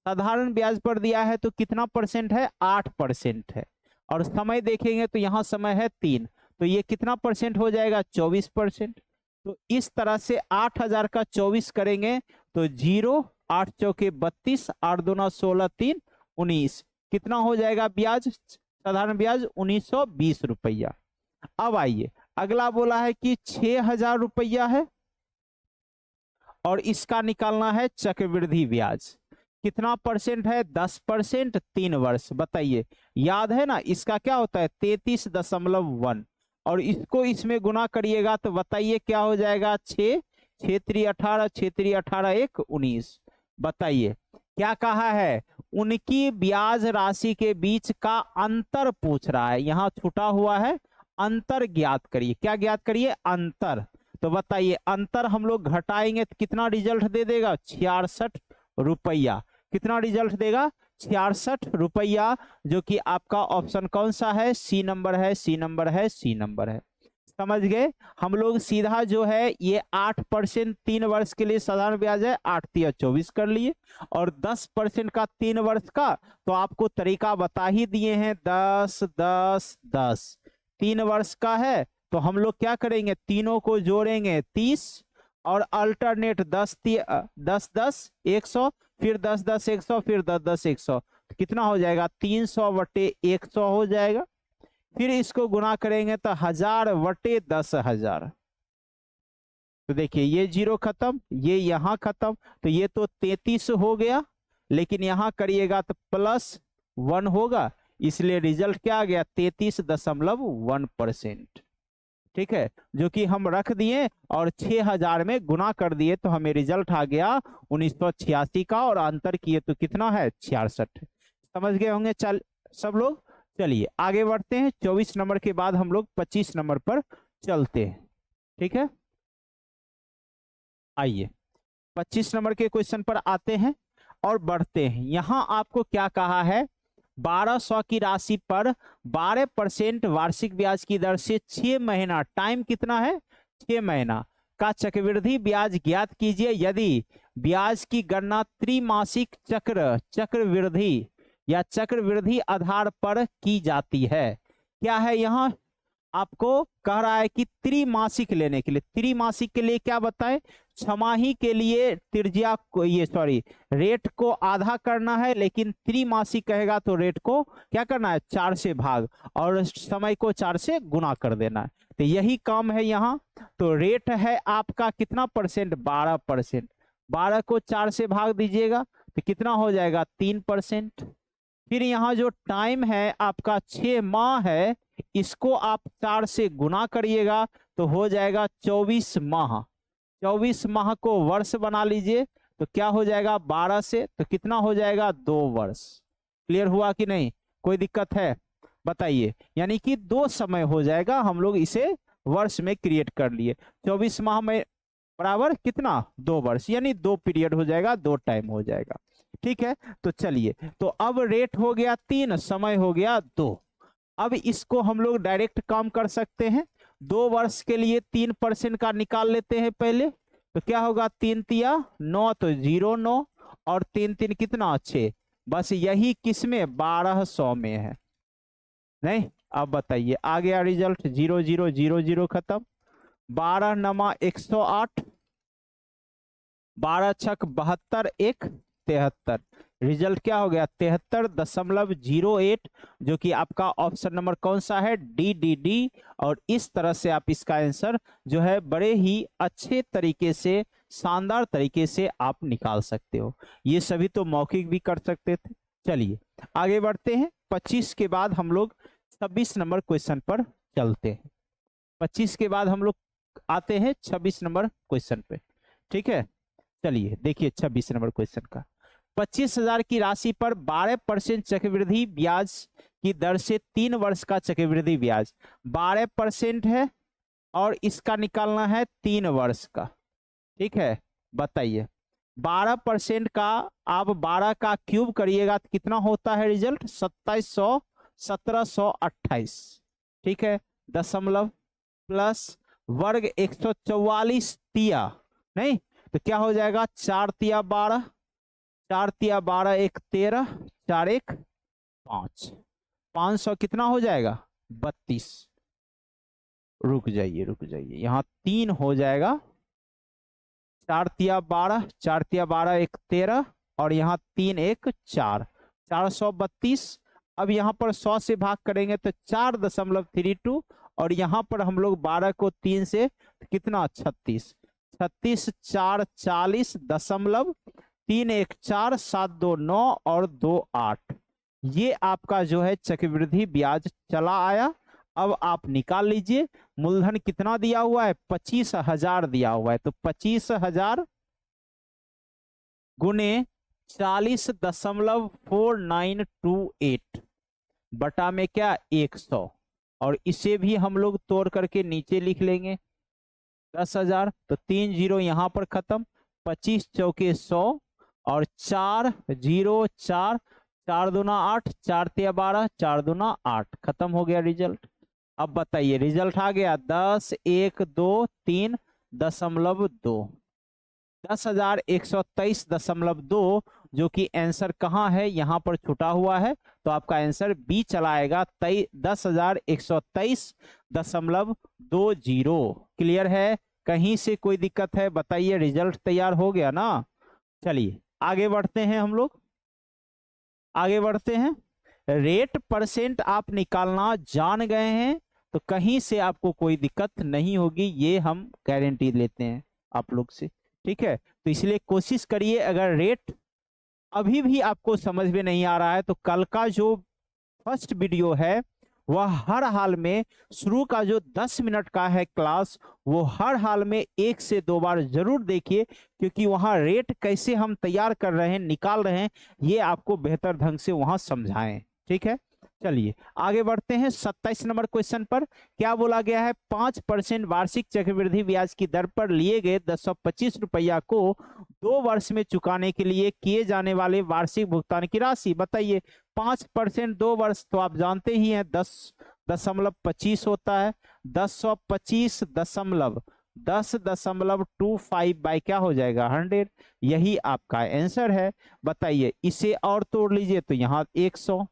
[SPEAKER 1] साधारण ब्याज पर दिया है तो कितना परसेंट है, 8% है, और समय देखेंगे तो यहाँ समय है 3, तो ये कितना परसेंट हो जाएगा 24%। तो इस तरह से 8,000 का 24 करेंगे तो 0 8 चौके 32, 8 दूना 16, 3 19, कितना हो जाएगा ब्याज, साधारण ब्याज 1920 रुपया। अब आइए अगला बोला है कि 6,000 रुपया है और इसका निकालना है चक्रवृद्धि ब्याज, कितना परसेंट है 10%, 3 वर्ष, बताइए याद है ना, इसका क्या होता है 33.1, और इसको इसमें गुना करिएगा तो बताइए क्या हो जाएगा 6 6 3 18, 6 3 18 1 19, बताइए क्या कहा है, उनकी ब्याज राशि के बीच का अंतर पूछ रहा है, यहाँ छूटा हुआ है, अंतर ज्ञात करिए, क्या ज्ञात करिए, अंतर। तो बताइए अंतर हम लोग घटाएंगे तो कितना रिजल्ट दे देगा 66 रुपया, कितना रिजल्ट देगा 66 रुपया, जो कि आपका ऑप्शन कौन सा है, सी नंबर है, सी नंबर है, सी नंबर है। समझ गए, हम लोग सीधा जो है ये 8% 3 वर्ष के लिए साधारण ब्याज है, 8 3 24 कर लिए, और 10% का 3 वर्ष का, तो आपको तरीका बता ही दिए हैं, 10 10 10, 3 वर्ष का है तो हम लोग क्या करेंगे, तीनों को जोड़ेंगे 30, और अल्टरनेट 10 10 10 100, फिर 10 10 100, फिर 10 10 100, कितना हो जाएगा 300/100 हो जाएगा, फिर इसको गुना करेंगे तो 1000/10,000, तो देखिए ये 0 खत्म, ये यहाँ खत्म, तो ये तो 33 हो गया, लेकिन यहाँ करिएगा तो +1 होगा, इसलिए रिजल्ट क्या आ गया 33.1%। ठीक है, जो कि हम रख दिए और 6000 में गुना कर दिए तो हमें रिजल्ट आ गया 1986 का, और अंतर किए तो कितना है 66। समझ गए होंगे चल सब लोग। चलिए आगे बढ़ते हैं, 24 नंबर के बाद हम लोग 25 नंबर पर चलते हैं। ठीक है, आइए 25 नंबर के क्वेश्चन पर आते हैं और बढ़ते हैं। यहां आपको क्या कहा है, 1200 की राशि पर 12% वार्षिक ब्याज की दर से 6 महीना, टाइम कितना है 6 महीना का चक्रवृद्धि ब्याज ज्ञात कीजिए यदि ब्याज की गणना त्रिमासिक चक्रवृद्धि या चक्रवृद्धि आधार पर की जाती है। क्या है यहाँ आपको कह रहा है कि त्रिमासिक लेने के लिए, त्रिमासिक के लिए क्या बताए, छमाही के लिए त्रिज्या को ये रेट को आधा करना है, लेकिन त्रिमासिक कहेगा तो रेट को क्या करना है 4 से भाग और समय को 4 से गुना कर देना है। तो यही काम है यहाँ। तो रेट है आपका कितना परसेंट 12%, 12 को 4 से भाग दीजिएगा तो कितना हो जाएगा 3%। फिर यहाँ जो टाइम है आपका 6 माह है, इसको आप 4 से गुना करिएगा तो हो जाएगा 24 माह। 24 माह को वर्ष बना लीजिए तो क्या हो जाएगा 12 से तो कितना हो जाएगा 2 वर्ष। क्लियर हुआ कि नहीं, कोई दिक्कत है बताइए। यानी कि 2 समय हो जाएगा, हम लोग इसे वर्ष में क्रिएट कर लिए। 24 माह में बराबर कितना 2 वर्ष, यानी 2 पीरियड हो जाएगा, 2 टाइम हो जाएगा। ठीक है, तो चलिए, तो अब रेट हो गया 3, समय हो गया 2। अब इसको हम लोग डायरेक्ट काम कर सकते हैं। 2 वर्ष के लिए 3% का निकाल लेते हैं पहले, तो क्या होगा 3 तिया 9 तो 0 9 और 3 3 कितना 6, बस यही किस में 1200 में है। नहीं, अब बताइए आ गया रिजल्ट 0 0 0 0 खत्म। 12 नमा 108, 12 छक 72, 1 73, रिजल्ट क्या हो गया 73.08, जो कि आपका ऑप्शन नंबर कौन सा है डी डी डी। और इस तरह से आप इसका आंसर जो है बड़े ही अच्छे तरीके से, शानदार तरीके से आप निकाल सकते हो। ये सभी तो मौखिक भी कर सकते थे। चलिए आगे बढ़ते हैं, 25 के बाद हम लोग 26 नंबर क्वेश्चन पर चलते हैं। 25 के बाद हम लोग आते हैं 26 नंबर क्वेश्चन पे। ठीक है, चलिए देखिए 26 नंबर क्वेश्चन का, 25,000 की राशि पर 12% चक्रवृद्धि ब्याज की दर से 3 वर्ष का चक्रवृद्धि ब्याज 12% है और इसका निकालना है 3 वर्ष का। ठीक है, बताइए 12% का आप 12 का क्यूब करिएगा तो कितना होता है रिजल्ट 2700 1728। ठीक है, दशमलव प्लस वर्ग 144 तिया, नहीं तो क्या हो जाएगा 4 तिया 12, 4 तिया 12 1 13, 4 1 5, 500 कितना हो जाएगा 32। रुक जाइए यहाँ 3 हो जाएगा, 4 तिया 12, 4 तिया 12 1 13 और यहाँ 3 1 4, 432। अब यहाँ पर 100 से भाग करेंगे तो 4.32 और यहाँ पर हम लोग 12 को 3 से कितना 36, 36 4 40 दशमलव 3 1 4 7 2 9 और 2 8, ये आपका जो है चक्रवृद्धि ब्याज चला आया। अब आप निकाल लीजिए, मूलधन कितना दिया हुआ है 25,000 दिया हुआ है, तो 25,000 गुने 40.4928 बटा में क्या 100, और इसे भी हम लोग तोड़ करके नीचे लिख लेंगे 10,000, तो 3 जीरो यहाँ पर खत्म, 25 चौके 100 और 4 0 4, 4 दूना 8, 4 तिया 12, 4 दूना 8, खत्म हो गया रिजल्ट। अब बताइए रिजल्ट आ गया 10 1 2 3.2, 10,123.2, जो कि आंसर कहाँ है यहाँ पर छुटा हुआ है, तो आपका आंसर बी चलाएगा 10,123.20। क्लियर है, कहीं से कोई दिक्कत है बताइए, रिजल्ट तैयार हो गया ना। चलिए आगे बढ़ते हैं, हम लोग आगे बढ़ते हैं। रेट परसेंट आप निकालना जान गए हैं तो कहीं से आपको कोई दिक्कत नहीं होगी, ये हम गारंटी लेते हैं आप लोग से। ठीक है, तो इसलिए कोशिश करिए, अगर रेट अभी भी आपको समझ में नहीं आ रहा है तो कल का जो फर्स्ट वीडियो है वह हर हाल में शुरू का जो 10 मिनट का है क्लास, वो हर हाल में 1 से 2 बार जरूर देखिए, क्योंकि वहां रेट कैसे हम तैयार कर रहे हैं, निकाल रहे हैं, ये आपको बेहतर ढंग से वहां समझाएं। ठीक है, चलिए आगे बढ़ते हैं 27 नंबर क्वेश्चन पर। क्या बोला गया है? 5% वार्षिक चक्रवृद्धि ब्याज की दर पर लिए गए 1025 रुपया को 2 वर्ष में चुकाने के लिए किए जाने वाले वार्षिक भुगतान की राशि बताइए। 5% 2 वर्ष तो आप जानते ही हैं 10.25 होता है। 10.25 बाई क्या हो जाएगा? 100। यही आपका आंसर है। बताइए, इसे और तोड़ लीजिए तो यहाँ 100,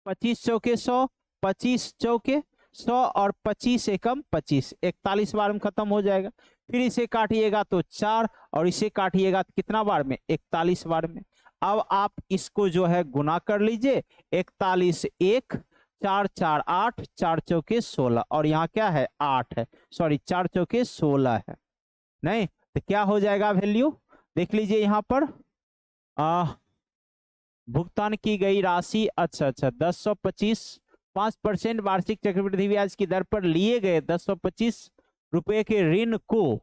[SPEAKER 1] 25 चौके 100, 25 चौके 100 और 25 एकम 25, 41 बार में खत्म हो जाएगा। फिर इसे काटिएगा तो 4 और इसे काटिएगा तो कितना बार में? 41 बार में। अब आप इसको जो है गुना कर लीजिए। 41 1, 4 4 8, 4 चौके 16 और यहाँ क्या है? 8 है, सॉरी 4 चौके 16 है। नहीं तो क्या हो जाएगा वैल्यू? देख लीजिए यहाँ पर भुगतान की गई राशि, अच्छा 1025, 5% वार्षिक चक्रवृद्धि ब्याज की दर पर लिए गए 1025 रुपए के ऋण को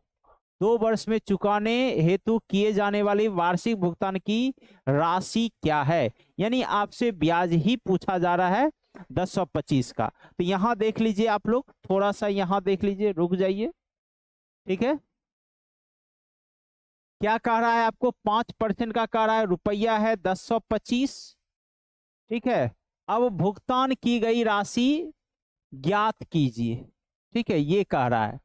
[SPEAKER 1] 2 वर्ष में चुकाने हेतु किए जाने वाली वार्षिक भुगतान की राशि क्या है? यानी आपसे ब्याज ही पूछा जा रहा है 1025 का। तो यहां देख लीजिए आप लोग, थोड़ा सा यहां देख लीजिए, रुक जाइए। ठीक है, क्या कह रहा है आपको? 5% का कह रहा है, रुपया है 1025। ठीक है, अब भुगतान की गई राशि ज्ञात कीजिए। ठीक है, ये कह रहा है।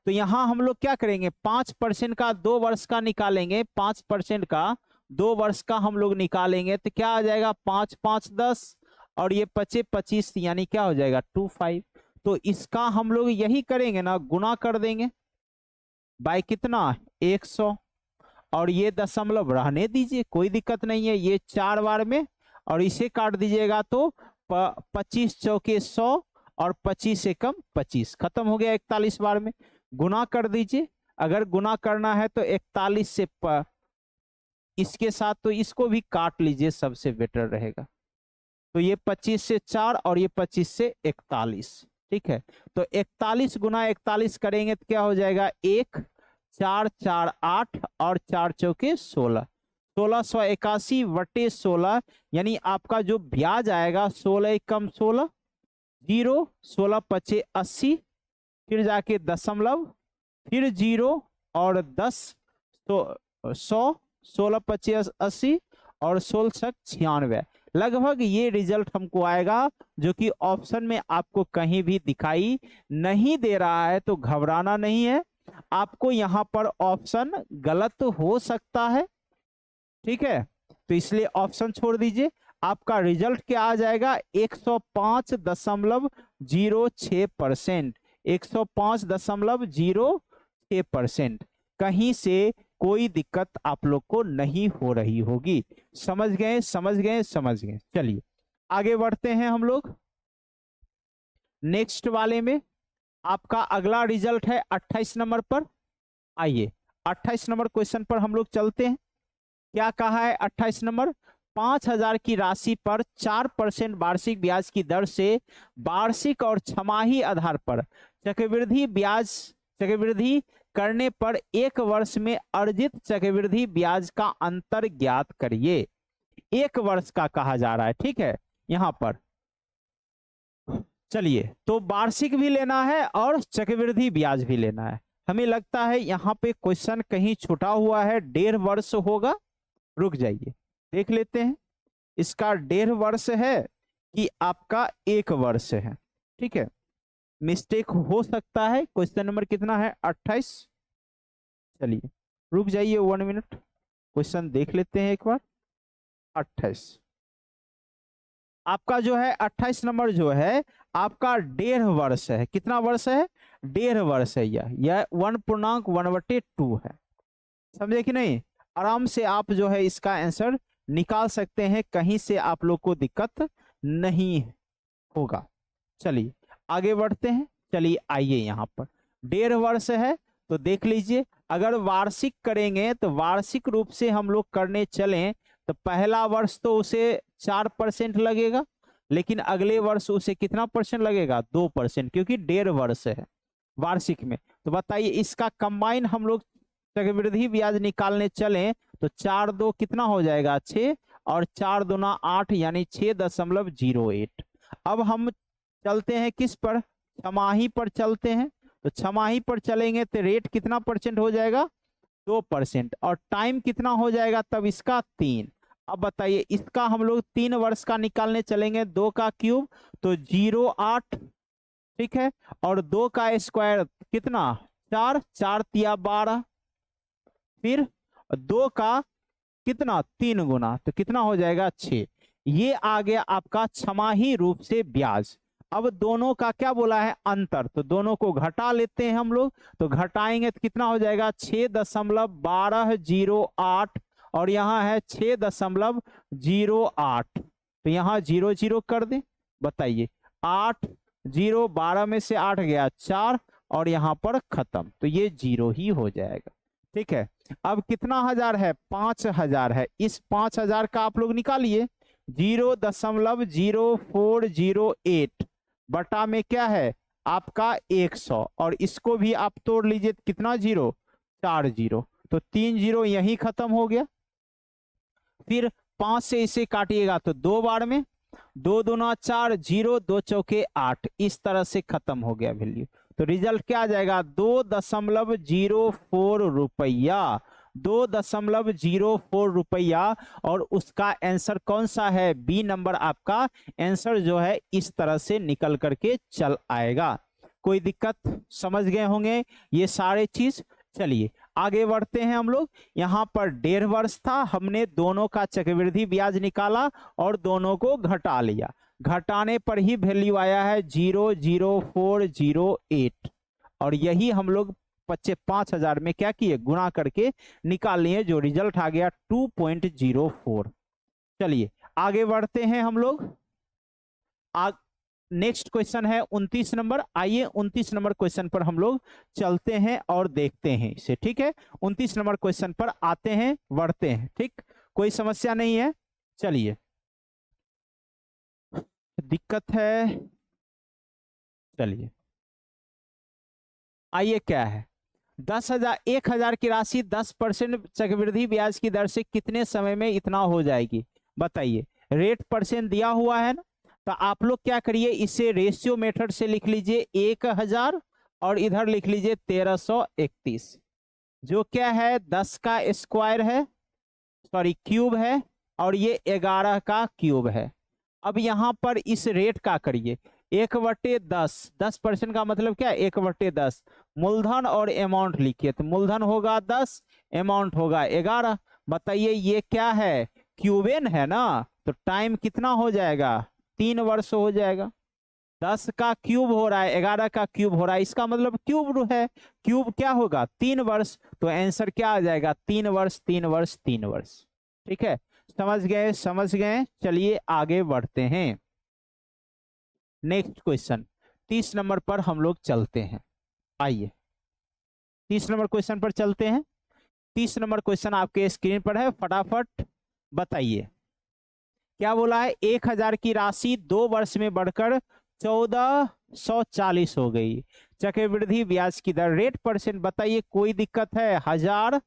[SPEAKER 1] तो यहां हम लोग क्या करेंगे? 5% का 2 वर्ष का निकालेंगे, 5% का 2 वर्ष का हम लोग निकालेंगे तो क्या आ जाएगा? 5 5 10 और ये 25 25, यानी क्या हो जाएगा? 25। तो इसका हम लोग यही करेंगे ना, गुना कर देंगे बाय कितना? 100 और ये दशमलव रहने दीजिए, कोई दिक्कत नहीं है, ये 4 बार में और इसे काट दीजिएगा तो 25 चौके 100 और 25 एकम 25, खत्म हो गया 41 बार में। गुना कर दीजिए, अगर गुना करना है तो 41 से इसके साथ तो इसको भी काट लीजिए, सबसे बेटर रहेगा। तो ये 25 से 4 और ये 25 से 41। ठीक है, तो 41 गुना 41 करेंगे तो क्या हो जाएगा? 1 4 4 8 और 4 चौके 16, 1681 बटे 16, यानी आपका जो ब्याज आएगा 16 एकम 16, 0, 16 पचे 80, फिर जाके दशमलव, फिर 0 और 10, तो 100, 16 पचे 80 और 16 96, लगभग ये रिजल्ट हमको आएगा, जो कि ऑप्शन में आपको कहीं भी दिखाई नहीं दे रहा है। तो घबराना नहीं है, आपको यहाँ पर ऑप्शन गलत हो सकता है। ठीक है, तो इसलिए ऑप्शन छोड़ दीजिए। आपका रिजल्ट क्या आ जाएगा? 105.06%, 105.06%। कहीं से कोई दिक्कत आप लोग को नहीं हो रही होगी। समझ गए? समझ गए? समझ गए। चलिए आगे बढ़ते हैं हम लोग नेक्स्ट वाले में। आपका अगला रिजल्ट है 28 नंबर पर। आइए 28 नंबर क्वेश्चन पर हम लोग चलते हैं। क्या कहा है 28 नंबर? 5000 की राशि पर 4% वार्षिक ब्याज की दर से वार्षिक और छमाही आधार पर चक्रवृद्धि करने पर 1 वर्ष में अर्जित चक्रवृद्धि ब्याज का अंतर ज्ञात करिए। 1 वर्ष का कहा जा रहा है। ठीक है, यहां पर चलिए, तो वार्षिक भी लेना है और चक्रवृद्धि ब्याज भी लेना है। हमें लगता है यहाँ पे क्वेश्चन कहीं छूटा हुआ है, 1.5 वर्ष होगा। रुक जाइए, देख लेते हैं इसका 1.5 वर्ष है कि आपका 1 वर्ष है। ठीक है, मिस्टेक हो सकता है। क्वेश्चन नंबर कितना है? 28। चलिए रुक जाइए 1 मिनट, क्वेश्चन देख लेते हैं एक बार। 28 आपका जो है 28 नंबर जो है आपका 1.5 वर्ष है। कितना वर्ष है? 1.5 वर्ष है। यह 1.1/2 है। समझे कि नहीं? आराम से आप जो है इसका आंसर निकाल सकते हैं, कहीं से आप लोग को दिक्कत नहीं होगा। चलिए आगे बढ़ते हैं। चलिए आइए, यहाँ पर 1.5 वर्ष है तो देख लीजिए, अगर वार्षिक करेंगे तो वार्षिक रूप से हम लोग करने चलें तो पहला वर्ष तो उसे 4% लगेगा, लेकिन अगले वर्ष उसे कितना परसेंट लगेगा, 2%, क्योंकि 1.5 वर्ष है वार्षिक में। तो बताइए इसका कंबाइन हम लोग चक्रवृद्धि ब्याज निकालने चलें तो 4 2 कितना हो जाएगा, 6, और 4 दूना 8, यानी 6.08। अब हम चलते हैं किस पर, छमाही पर चलते हैं। तो छमाही पर चलेंगे तो रेट कितना परसेंट हो जाएगा, 2%, और टाइम कितना हो जाएगा तब इसका 3। अब बताइए इसका हम लोग 3 वर्ष का निकालने चलेंगे, 2 का क्यूब तो 0.8, ठीक है, और 2 का स्क्वायर कितना, 4, 4 तिया 12, फिर 2 का कितना 3 गुना तो कितना हो जाएगा 6। ये आ गया आपका छमाही रूप से ब्याज। अब दोनों का क्या बोला है, अंतर, तो दोनों को घटा लेते हैं हम लोग। तो घटाएंगे तो कितना हो जाएगा, 6.1208, और यहाँ है 6.08, तो यहाँ 0 0 कर दें। बताइए 8 0, 12 में से 8 गया 4, और यहाँ पर खत्म, तो ये 0 ही हो जाएगा। ठीक है, अब कितना हजार है, 5000 है। इस 5000 का आप लोग निकालिए, 0.0408 बटा में क्या है आपका 100, और इसको भी आप तोड़ लीजिए, कितना 0, 4 0, तो 3 0 यही खत्म हो गया। फिर 5 से इसे काटिएगा तो 2 बार में, 2 दूना 4, 0 2 चौके 8, इस तरह से खत्म हो गया वैल्यू। तो रिजल्ट क्या आ जाएगा, 2.04 रुपया, 2.04 रुपया। और उसका आंसर कौन सा है, बी नंबर आपका आंसर जो है इस तरह से निकल करके चल आएगा। कोई दिक्कत समझ गए होंगे ये सारे चीज। चलिए आगे बढ़ते हैं हम लोग। यहाँ पर 1.5 वर्ष था, हमने दोनों का चक्रवृद्धि ब्याज निकाला और दोनों को घटा लिया। घटाने पर ही वैल्यू आया है 0.0408, और यही हम लोग 5000 में क्या किए, गुणा करके निकाल लिए, जो रिजल्ट आ गया 2.04। चलिए आगे बढ़ते हैं हम लोग। नेक्स्ट क्वेश्चन है 29 नंबर। आइए 29 नंबर क्वेश्चन पर हम लोग चलते हैं और देखते हैं इसे। ठीक है, 29 नंबर क्वेश्चन पर आते हैं, बढ़ते हैं। ठीक, कोई समस्या नहीं है। चलिए, दिक्कत है, चलिए आइए क्या है, 10,000 की राशि 10% चक्रवृद्धि ब्याज की दर से कितने समय में इतना हो जाएगी। बताइए, रेट परसेंट दिया हुआ है ना, तो आप लोग क्या करिए, इसे रेशियो मेथड से लिख लीजिए 1000, और इधर लिख लीजिए 1331, जो क्या है 10 का स्क्वायर है, सॉरी क्यूब है, और ये 11 का क्यूब है। अब यहां पर इस रेट का करिए 1/10, 10% का मतलब क्या है 1/10, मूलधन और अमाउंट लिखिए, तो मूलधन होगा 10, अमाउंट होगा 11। बताइए ये क्या है, क्यूबेन है ना, तो टाइम कितना हो जाएगा, 3 वर्ष हो जाएगा। 10 का क्यूब हो रहा है, 11 का क्यूब हो रहा है, इसका मतलब क्यूब है, क्यूब क्या होगा 3 वर्ष, तो आंसर क्या आ जाएगा 3 वर्ष 3 वर्ष 3 वर्ष। ठीक है, समझ गए, समझ गए। चलिए आगे बढ़ते हैं। नेक्स्ट क्वेश्चन 30 नंबर पर हम लोग चलते हैं। आइए 30 नंबर क्वेश्चन पर चलते हैं। 30 नंबर क्वेश्चन आपके स्क्रीन पर है, फटाफट बताइए क्या बोला है। 1000 की राशि 2 वर्ष में बढ़कर 1440 हो गई। चक्रवृद्धि ब्याज की दर, रेट परसेंट बताइए, कोई दिक्कत है, 1000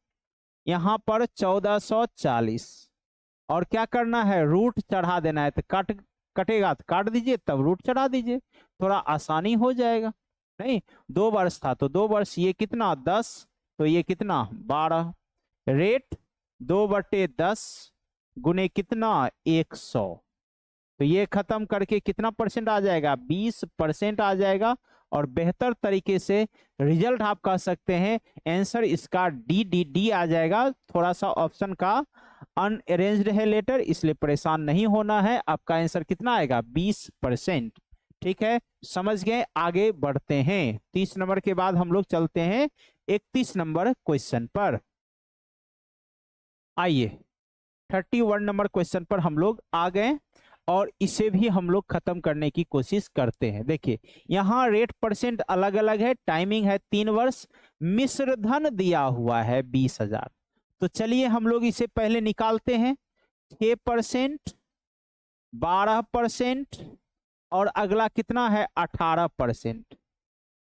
[SPEAKER 1] यहां पर 1440, और क्या करना है, रूट चढ़ा देना है, तो कटेगा तो काट दीजिए, तब रूट चढ़ा दीजिए, थोड़ा आसानी हो जाएगा। नहीं, 2 वर्ष था तो 2 वर्ष, ये कितना 10, तो ये कितना 12, रेट 2/10 गुने कितना 100, तो ये खत्म करके कितना परसेंट आ जाएगा, 20% आ जाएगा। और बेहतर तरीके से रिजल्ट आप कह सकते हैं, आंसर इसका डी आ जाएगा। थोड़ा सा ऑप्शन का अनअरेंज्ड है लेटर, इसलिए परेशान नहीं होना है। आपका आंसर कितना आएगा, 20%। ठीक है, समझ गए। आगे बढ़ते हैं, 30 नंबर के बाद हम लोग चलते हैं 31 नंबर क्वेश्चन पर। आइए 31 नंबर क्वेश्चन पर हम लोग आ गए, और इसे भी हम लोग खत्म करने की कोशिश करते हैं। देखिए यहाँ रेट परसेंट अलग अलग है, टाइमिंग है 3 वर्ष, मिश्र धन दिया हुआ है 20,000। तो चलिए हम लोग इसे पहले निकालते हैं। 6% 12% और अगला कितना है 18%।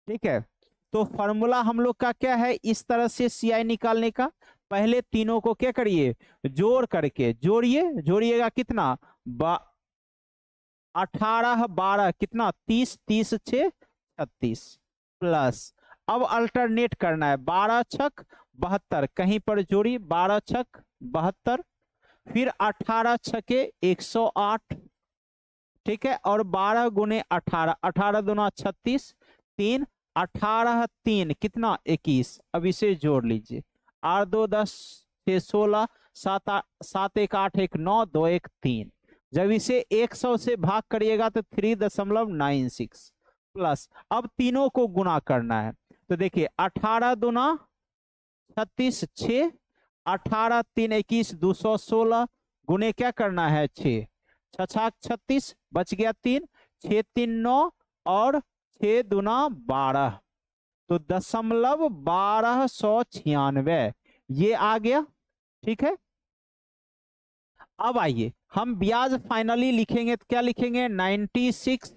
[SPEAKER 1] ठीक है, तो फॉर्मूला हम लोग का क्या है, इस तरह से CI निकालने का। पहले तीनों को क्या करिए, जोड़ करके जोड़िए, जोड़िएगा कितना 18 12 कितना 30, 30 6 36 प्लस, अब अल्टरनेट करना है, 12 छक 72, कहीं पर जोड़ी 12 छक 72, फिर 18 छके 108, ठीक है, और 12 गुने 18, 18 दूना 36, 3 18 3 कितना 21। अब इसे जोड़ लीजिए, 8 2 10 6 16, 7 1 8 1 9 2 1 3। जब इसे 100 से भाग करिएगा तो 3.96 प्लस, अब तीनों को गुना करना है, तो देखिए 18 दूना 36 6, 18 3 21 216 गुने क्या करना है 6, 6 36 बच गया 3, 6 3 9 और 6 दूना 12, तो 1296 ये आ गया। ठीक है, अब आइए हम ब्याज फाइनली लिखेंगे, तो क्या लिखेंगे 96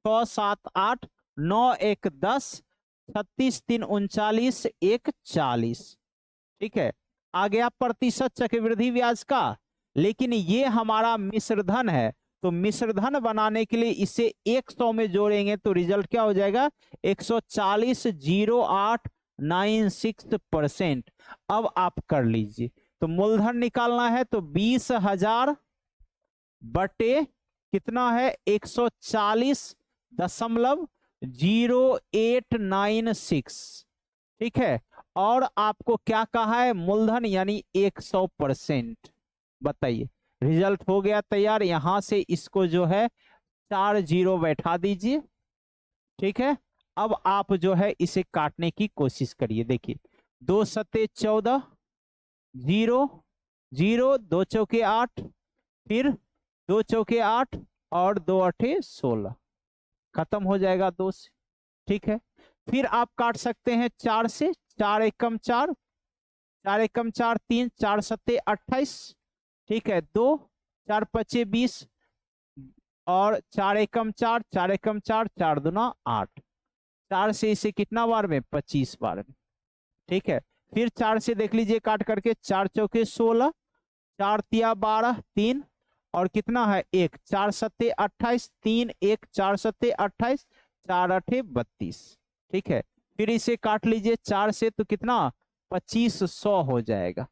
[SPEAKER 1] 6 7 8 9 1 10 36 3 39 1 40। ठीक है, आ गया प्रतिशत चक्रवृद्धि ब्याज का, लेकिन ये हमारा मिश्रधन है, तो मिश्रधन बनाने के लिए इसे 100 में जोड़ेंगे तो रिजल्ट क्या हो जाएगा 140,0896%। अब आप कर लीजिए, तो मूलधन निकालना है तो 20,000 बटे कितना है 140,0896। ठीक है, और आपको क्या कहा है मूलधन यानी 100%। बताइए, रिजल्ट हो गया तैयार। यहां से इसको जो है 4 0 बैठा दीजिए। ठीक है, अब आप जो है इसे काटने की कोशिश करिए। देखिए 2 सत्ते 14, 0 0, 2 चौके 8, फिर 2 चौके 8 और 2 अठे 16, खत्म हो जाएगा 2 से। ठीक है, फिर आप काट सकते हैं 4 से, 4 एकम 4, 4 एकम 4 3, 4 सत्ते 28। ठीक है, 2 4 पचे 20 और 4 एकम 4, 4 एकम 4, 4 दूना 8, 4 से इसे कितना बार में 25 बार में। ठीक है, फिर 4 से देख लीजिए काट करके, 4 चौके 16, 4 तिया 12 3 और कितना है 1, 4 सत्ते 28, 3 1 4 सत्ते 28, 4 अठे 32। ठीक है, फिर इसे काट लीजिए 4 से तो कितना 2500 हो जाएगा।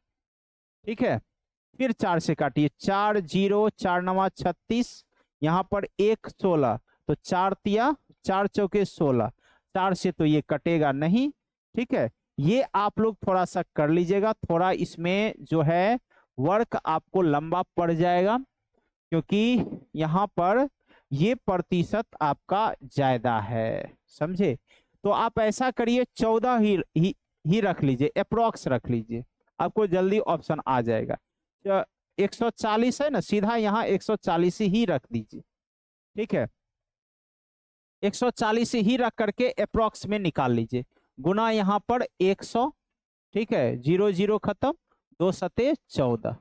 [SPEAKER 1] ठीक है, फिर 4 से काटिए, 4 0 4 9 36, यहाँ पर 1 16, तो 4 तिया 4 चौके 16, 4 से तो ये कटेगा नहीं। ठीक है, ये आप लोग थोड़ा सा कर लीजिएगा, थोड़ा इसमें जो है वर्क आपको लंबा पड़ जाएगा, क्योंकि यहाँ पर ये प्रतिशत आपका ज्यादा है, समझे। तो आप ऐसा करिए 14 ही रख लीजिए, अप्रोक्स रख लीजिए, आपको जल्दी ऑप्शन आ जाएगा। 140 है ना, सीधा यहाँ 140 ही रख दीजिए। ठीक है, 140 ही रख करके अप्रोक्स में निकाल लीजिए, गुना यहाँ पर 100। ठीक है, 0 0 खत्म, 2 सते 14,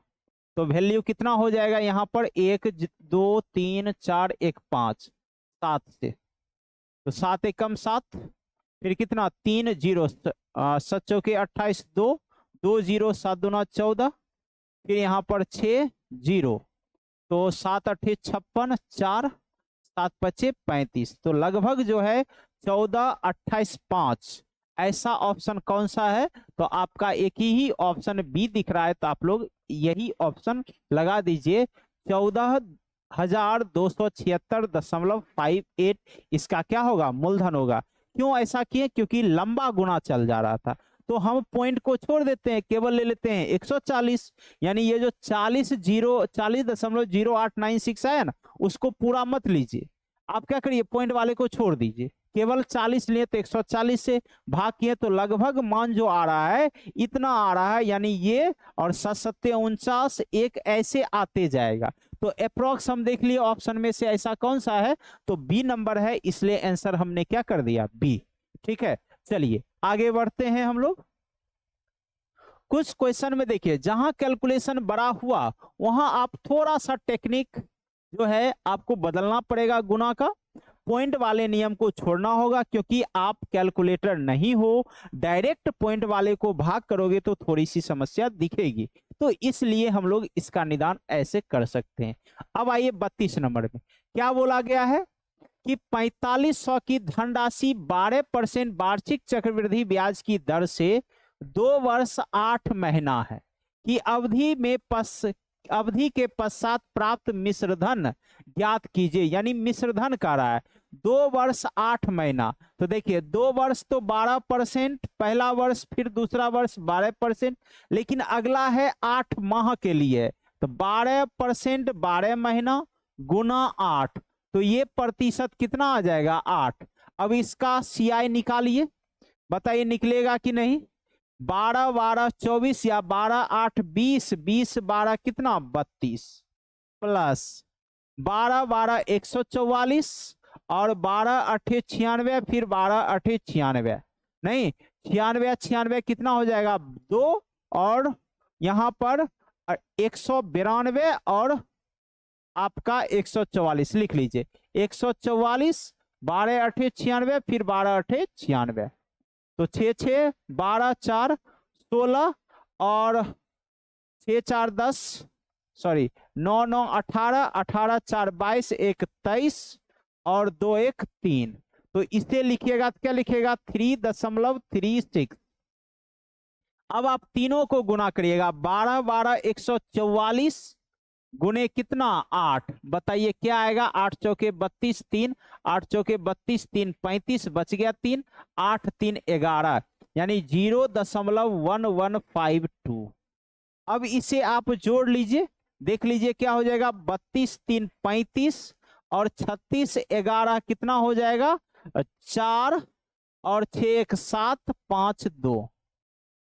[SPEAKER 1] तो वैल्यू कितना हो जाएगा यहाँ पर 1 2 3 4 1 5 7 से, तो 7 एकम 7, फिर कितना 3 0 7 चौके 28, 2 2 0 7 दूना 14, फिर यहाँ पर 6 0, तो 7 अठे 56, 4 7 पचे 35, तो लगभग जो है 14 28 5 ऐसा ऑप्शन कौन सा है, तो आपका एक ही ऑप्शन बी दिख रहा है, तो आप लोग यही ऑप्शन लगा दीजिए। 14,276.58 इसका क्या होगा मूलधन होगा। क्यों ऐसा किए, क्योंकि लंबा गुना चल जा रहा था, तो हम पॉइंट को छोड़ देते हैं, केवल ले लेते हैं 140, यानी ये जो 40.0896 है ना, उसको पूरा मत लीजिए, आप क्या करिए पॉइंट वाले को छोड़ दीजिए, केवल 40 लिए तो 140 से भाग किए तो लगभग मान जो आ रहा है इतना आ रहा है, यानी ये और 7 एक ऐसे आते जाएगा। तो अप्रोक्स हम देख लिए ऑप्शन में से ऐसा कौन सा है, तो बी नंबर है, इसलिए आंसर हमने क्या कर दिया बी। ठीक है, चलिए आगे बढ़ते हैं हम लोग। कुछ क्वेश्चन में देखिए जहां कैलकुलेशन बड़ा हुआ वहां आप थोड़ा सा टेक्निक जो है आपको बदलना पड़ेगा गुना का, पॉइंट वाले नियम को छोड़ना होगा, क्योंकि आप कैलकुलेटर नहीं हो, डायरेक्ट पॉइंट वाले को भाग करोगे तो थोड़ी सी समस्या दिखेगी, तो इसलिए हम लोग इसका निदान ऐसे कर सकते हैं। अब आइए 32 नंबर में क्या बोला गया है कि 4500 की धनराशि 12% वार्षिक चक्रवृद्धि ब्याज की दर से 2 वर्ष 8 महीना है कि अवधि के पश्चात प्राप्त मिश्रधन ज्ञात कीजिए, यानी मिश्रधन का रहा है 2 वर्ष 8 महीना। तो देखिए 2 वर्ष तो 12%, पहला वर्ष, फिर दूसरा वर्ष 12%, लेकिन अगला है 8 माह के लिए, तो 12% 12 महीना गुना 8, तो ये प्रतिशत कितना आ जाएगा 8। अब इसका सीआई निकालिए, बताइए निकलेगा कि नहीं। 12 12 24 या 12 8 20, 20 12 कितना 32, प्लस 12 12 144 और 12 8 96, फिर 12 8 96, नहीं 96 96 कितना हो जाएगा 2, और यहां पर 192 और आपका 144 लिख लीजिए, 144 12 8 96, फिर 12 8 96, तो 6 6 12 4 16 और 6 4 10, सॉरी 9 9 18, 18 4 22, 1 23 और 2 1 3, तो इसे लिखिएगा तो क्या लिखिएगा 3.36। अब आप तीनों को गुना करिएगा, 12 12 144 गुने कितना 8, बताइए क्या आएगा, 8 चौके 32, 3 8 चौके 32, 3 35, बच गया 3, 8 3 11, यानी 0.1152। अब इसे आप जोड़ लीजिए, देख लीजिए क्या हो जाएगा, 32 3 35 और 36 11 कितना हो जाएगा 4 और 6 1 7 5 2,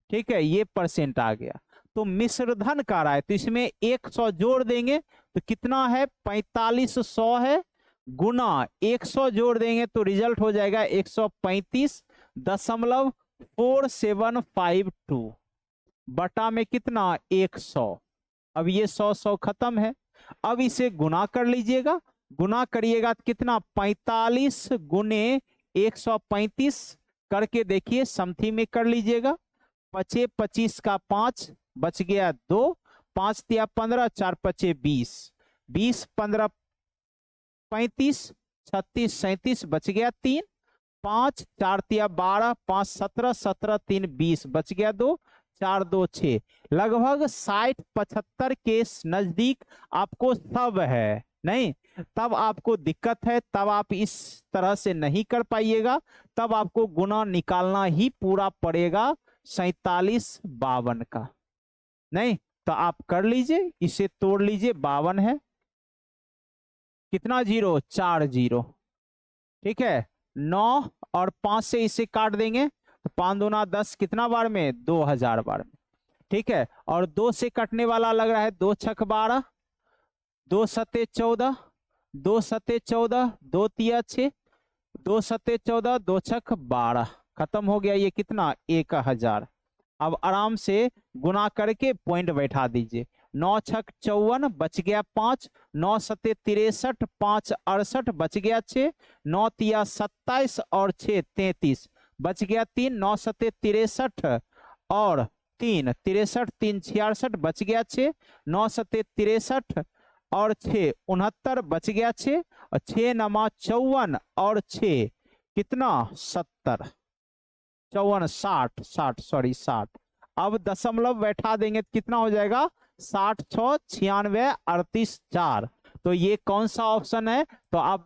[SPEAKER 1] ठीक है, ये परसेंट आ गया। तो मिश्रधन का रहा है, तो इसमें 100 जोड़ देंगे तो कितना है 4500 है, गुना 100 जोड़ देंगे तो रिजल्ट हो जाएगा 135.4752 बटा में कितना 100। अब ये 100 खत्म है, अब इसे गुना कर लीजिएगा, गुना करिएगा तो कितना 45 गुने 135 करके देखिए, समथी में कर लीजिएगा, 25 25 का 5 बच गया 2, 5 तिया 15, 4 पचे 20, 20 15 35, 36 37 बच गया 3, 5 4 तिया 12, 5 17, 17 3 20 बच गया 2, 4 2 6, लगभग 60 75 के नजदीक आपको सब है, नहीं तब आपको दिक्कत है, तब आप इस तरह से नहीं कर पाइएगा, तब आपको गुना निकालना ही पूरा पड़ेगा 47 52 का, नहीं तो आप कर लीजिए, इसे तोड़ लीजिए, 52 है, कितना जीरो 4 0, ठीक है, 9 और 5 से इसे काट देंगे तो 5 दूना 10, कितना बार में 2000 बार में, ठीक है, और 2 से कटने वाला लग रहा है 2 छक 12, 2 सते 14, 2 सते 14, 2 तिया 6, 2 सते 14, 2 छक 12, खत्म हो गया, ये कितना 1000। अब आराम से गुना करके पॉइंट बैठा दीजिए, 9 छक 54 बच गया 5, 9 सते 63, 5 68 बच गया 6, 9 तिया 27 और 6 33 बच गया 3, 9 सते 63 और 3 63 3 66 बच गया 6, 9 सते 63 और 6 69 बच गया 6, और 6 नमा 54 और 6 कितना 70, 54 60 60 सॉरी 60, अब दशमलव बैठा देंगे तो कितना हो जाएगा 60 6 96 38 4, तो ये कौन सा ऑप्शन है, तो आप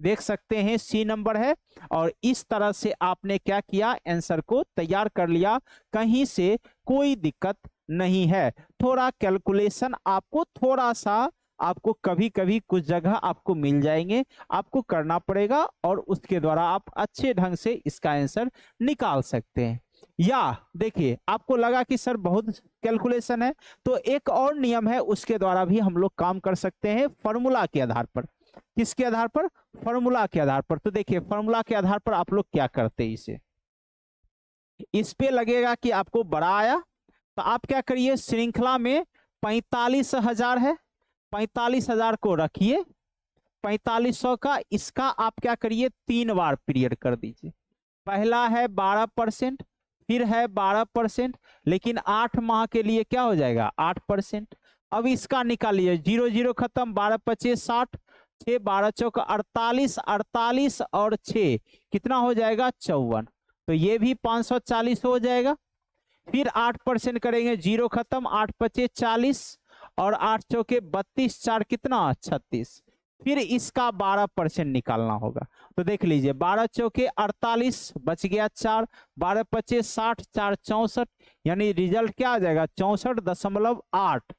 [SPEAKER 1] देख सकते हैं सी नंबर है। और इस तरह से आपने क्या किया, आंसर को तैयार कर लिया, कहीं से कोई दिक्कत नहीं है। थोड़ा कैलकुलेशन आपको थोड़ा सा, आपको कभी कभी कुछ जगह आपको मिल जाएंगे, आपको करना पड़ेगा और उसके द्वारा आप अच्छे ढंग से इसका आंसर निकाल सकते हैं। या देखिए आपको लगा कि सर बहुत कैलकुलेशन है, तो एक और नियम है, उसके द्वारा भी हम लोग काम कर सकते हैं फॉर्मूला के आधार पर। किसके आधार पर, फॉर्मूला के आधार पर। तो देखिए फॉर्मूला के आधार पर आप लोग क्या करते हैं, इसे इस पे लगेगा कि आपको बड़ा आया, तो आप क्या करिए, श्रृंखला में 45,000 है, 45,000 को रखिए, 4500 का, इसका आप क्या करिए 3 बार पीरियड कर दीजिए। पहला है 12%, फिर है 12%, लेकिन 8 माह के लिए क्या हो जाएगा 8%। अब इसका निकालिए, 0 0 खत्म, 12 25 60, 6 12 चौका 48, 48 और 6 कितना हो जाएगा 54, तो ये भी 540 हो जाएगा। फिर 8% करेंगे, 0 खत्म, 8 25 40 और 8 चौके 32, 4 कितना 36। फिर इसका 12% निकालना होगा, तो देख लीजिए 12 चौके 48, बच गया 4, 12 25 60, 4 64, यानी रिजल्ट क्या आ जाएगा 64.8।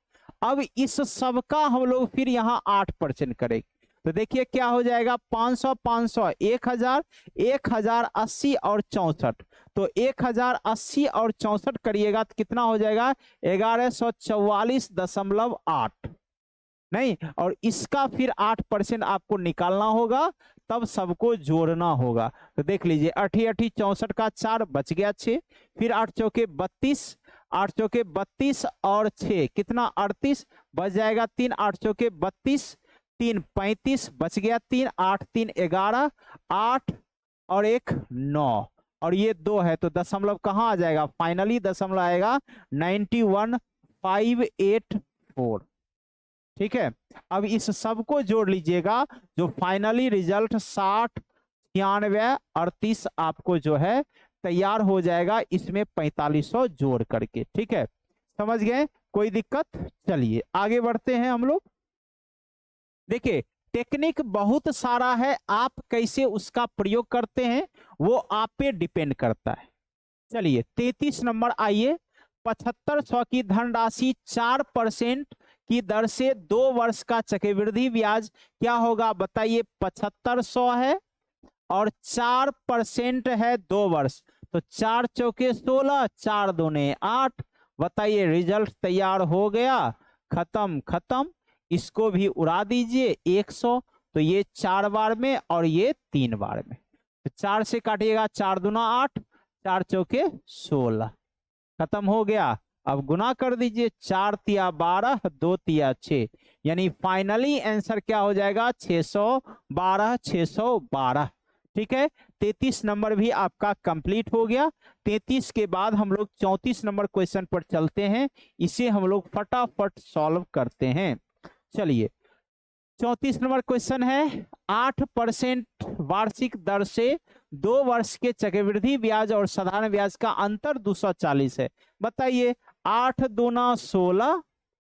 [SPEAKER 1] अब इस सब का हम लोग फिर यहाँ 8% करेंगे, तो देखिए क्या हो जाएगा 500 500 1000, 1080 और 64, तो 1080 और 64 करिएगा तो कितना हो जाएगा 1144.8, नहीं, और इसका फिर 8% आपको निकालना होगा, तब सबको जोड़ना होगा। तो देख लीजिए 8 8 64 का 4, बच गया 6, फिर 8 चौके 32, 8 चौके 32 और 6 कितना 38, बच जाएगा 3, 8 चौके 32, 3 35, बच गया 3, 8 3 11, 8 और 1 9 और ये 2 है, तो दशमलव कहाँ आ जाएगा, फाइनली दशमलव आएगा 91584। ठीक है, अब इस सब को जोड़ लीजिएगा, जो फाइनली रिजल्ट 60 96 38 आपको जो है तैयार हो जाएगा, इसमें 4500 जोड़ करके। ठीक है, समझ गए, कोई दिक्कत? चलिए आगे बढ़ते हैं हम लोग। देखिए टेक्निक बहुत सारा है, आप कैसे उसका प्रयोग करते हैं वो आप पे डिपेंड करता है। चलिए 33 नंबर आइए, 7500 की धनराशि 4% की दर से 2 वर्ष का चक्रवृद्धि ब्याज क्या होगा, बताइए। 7500 है और 4% है 2 वर्ष, तो 4 चौके 16, 4 दूने 8, बताइए रिजल्ट तैयार हो गया, खत्म खत्म, इसको भी उड़ा दीजिए 100, तो ये 4 बार में और ये 3 बार में, तो 4 से काटिएगा 4 दूना 8, 4 चौके 16, खत्म हो गया। अब गुना कर दीजिए, 4 तिया 12, 2 तिया 6, यानी फाइनली आंसर क्या हो जाएगा 612, 612। ठीक है, 33 नंबर भी आपका कंप्लीट हो गया। 33 के बाद हम लोग 34 नंबर क्वेश्चन पर चलते हैं, इसे हम लोग फटाफट सॉल्व करते हैं। चलिए 34 नंबर क्वेश्चन है, 8% वार्षिक दर से 2 वर्ष के चक्रवृद्धि ब्याज और साधारण ब्याज का अंतर 240 है, बताइए। 8 दूना 16,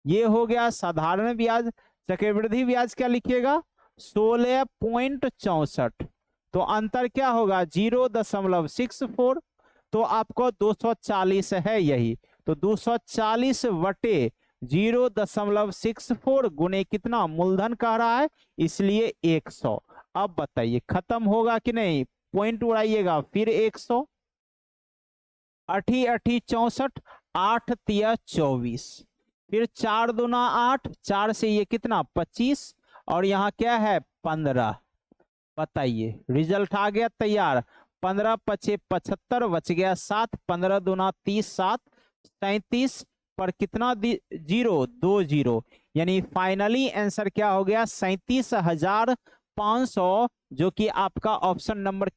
[SPEAKER 1] ये हो गया साधारण ब्याज, चक्रवृद्धि ब्याज क्या लिखिएगा 16.64, तो अंतर क्या होगा 0.64, तो आपको 240 है यही, तो 240 बटे 0.64 गुने कितना मूलधन कह रहा है, इसलिए 100। अब बताइए खत्म होगा कि नहीं, पॉइंट उड़ाइएगा, फिर 100, 8 8 64, 8 तिया 24, फिर 4 दूना 8, 4 से ये कितना 25 और यहाँ क्या है 15, बताइए रिजल्ट आ गया तैयार। 15 पचे 75, बच गया 7, 15 दूना 30, 7 37 पर कितना 0 2 0, यानी फाइनली आंसर क्या हो गया 37,500, जो कि आपका ऑप्शन नंबर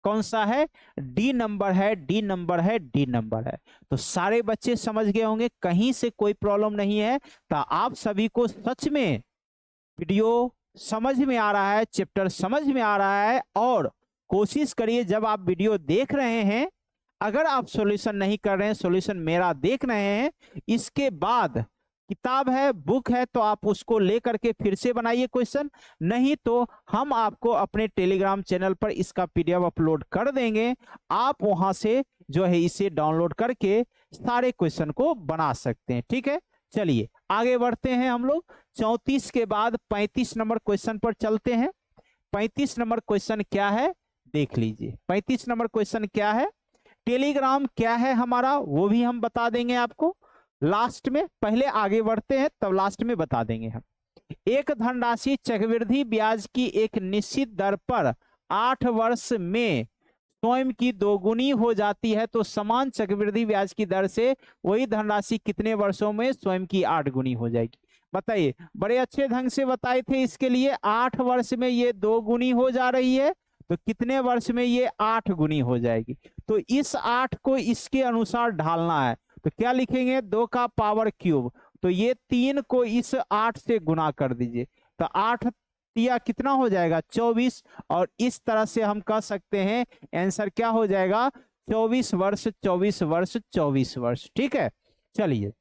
[SPEAKER 1] कौन सा है, डी नंबर है, डी नंबर है, डी नंबर है। तो सारे बच्चे समझ गए होंगे, कहीं से कोई प्रॉब्लम नहीं है, तो आप सभी को सच में वीडियो समझ में आ रहा है, चैप्टर समझ में आ रहा है, और कोशिश करिए जब आप वीडियो देख रहे हैं, अगर आप सॉल्यूशन नहीं कर रहे हैं, सॉल्यूशन मेरा देख रहे हैं, इसके बाद किताब है, बुक है, तो आप उसको लेकर के फिर से बनाइए क्वेश्चन, नहीं तो हम आपको अपने टेलीग्राम चैनल पर इसका पीडीएफ अपलोड कर देंगे, आप वहां से जो है इसे डाउनलोड करके सारे क्वेश्चन को बना सकते हैं। ठीक है, चलिए आगे बढ़ते हैं हम लोग। 34 के बाद 35 नंबर क्वेश्चन पर चलते हैं। 35 नंबर क्वेश्चन क्या है देख लीजिए। 35 नंबर क्वेश्चन क्या है, टेलीग्राम क्या है हमारा वो भी हम बता देंगे आपको लास्ट में, पहले आगे बढ़ते हैं तब लास्ट में बता देंगे हम। एक धनराशि चक्रवृद्धि ब्याज की एक निश्चित दर पर 8 वर्ष में स्वयं की दोगुनी हो जाती है, तो समान चक्रवृद्धि ब्याज की दर से वही धनराशि कितने वर्षों में स्वयं की 8 गुनी हो जाएगी, बताइए, बड़े अच्छे ढंग से बताए थे। इसके लिए 8 वर्ष में ये 2 गुनी हो जा रही है, तो कितने वर्ष में ये 8 गुनी हो जाएगी। तो इस 8 को इसके अनुसार ढालना है, तो क्या लिखेंगे, 2 का पावर क्यूब। तो ये 3 को इस 8 से गुना कर दीजिए, तो 8 तिया कितना हो जाएगा, 24। और इस तरह से हम कह सकते हैं आंसर क्या हो जाएगा, 24 वर्ष 24 वर्ष 24 वर्ष। ठीक है, चलिए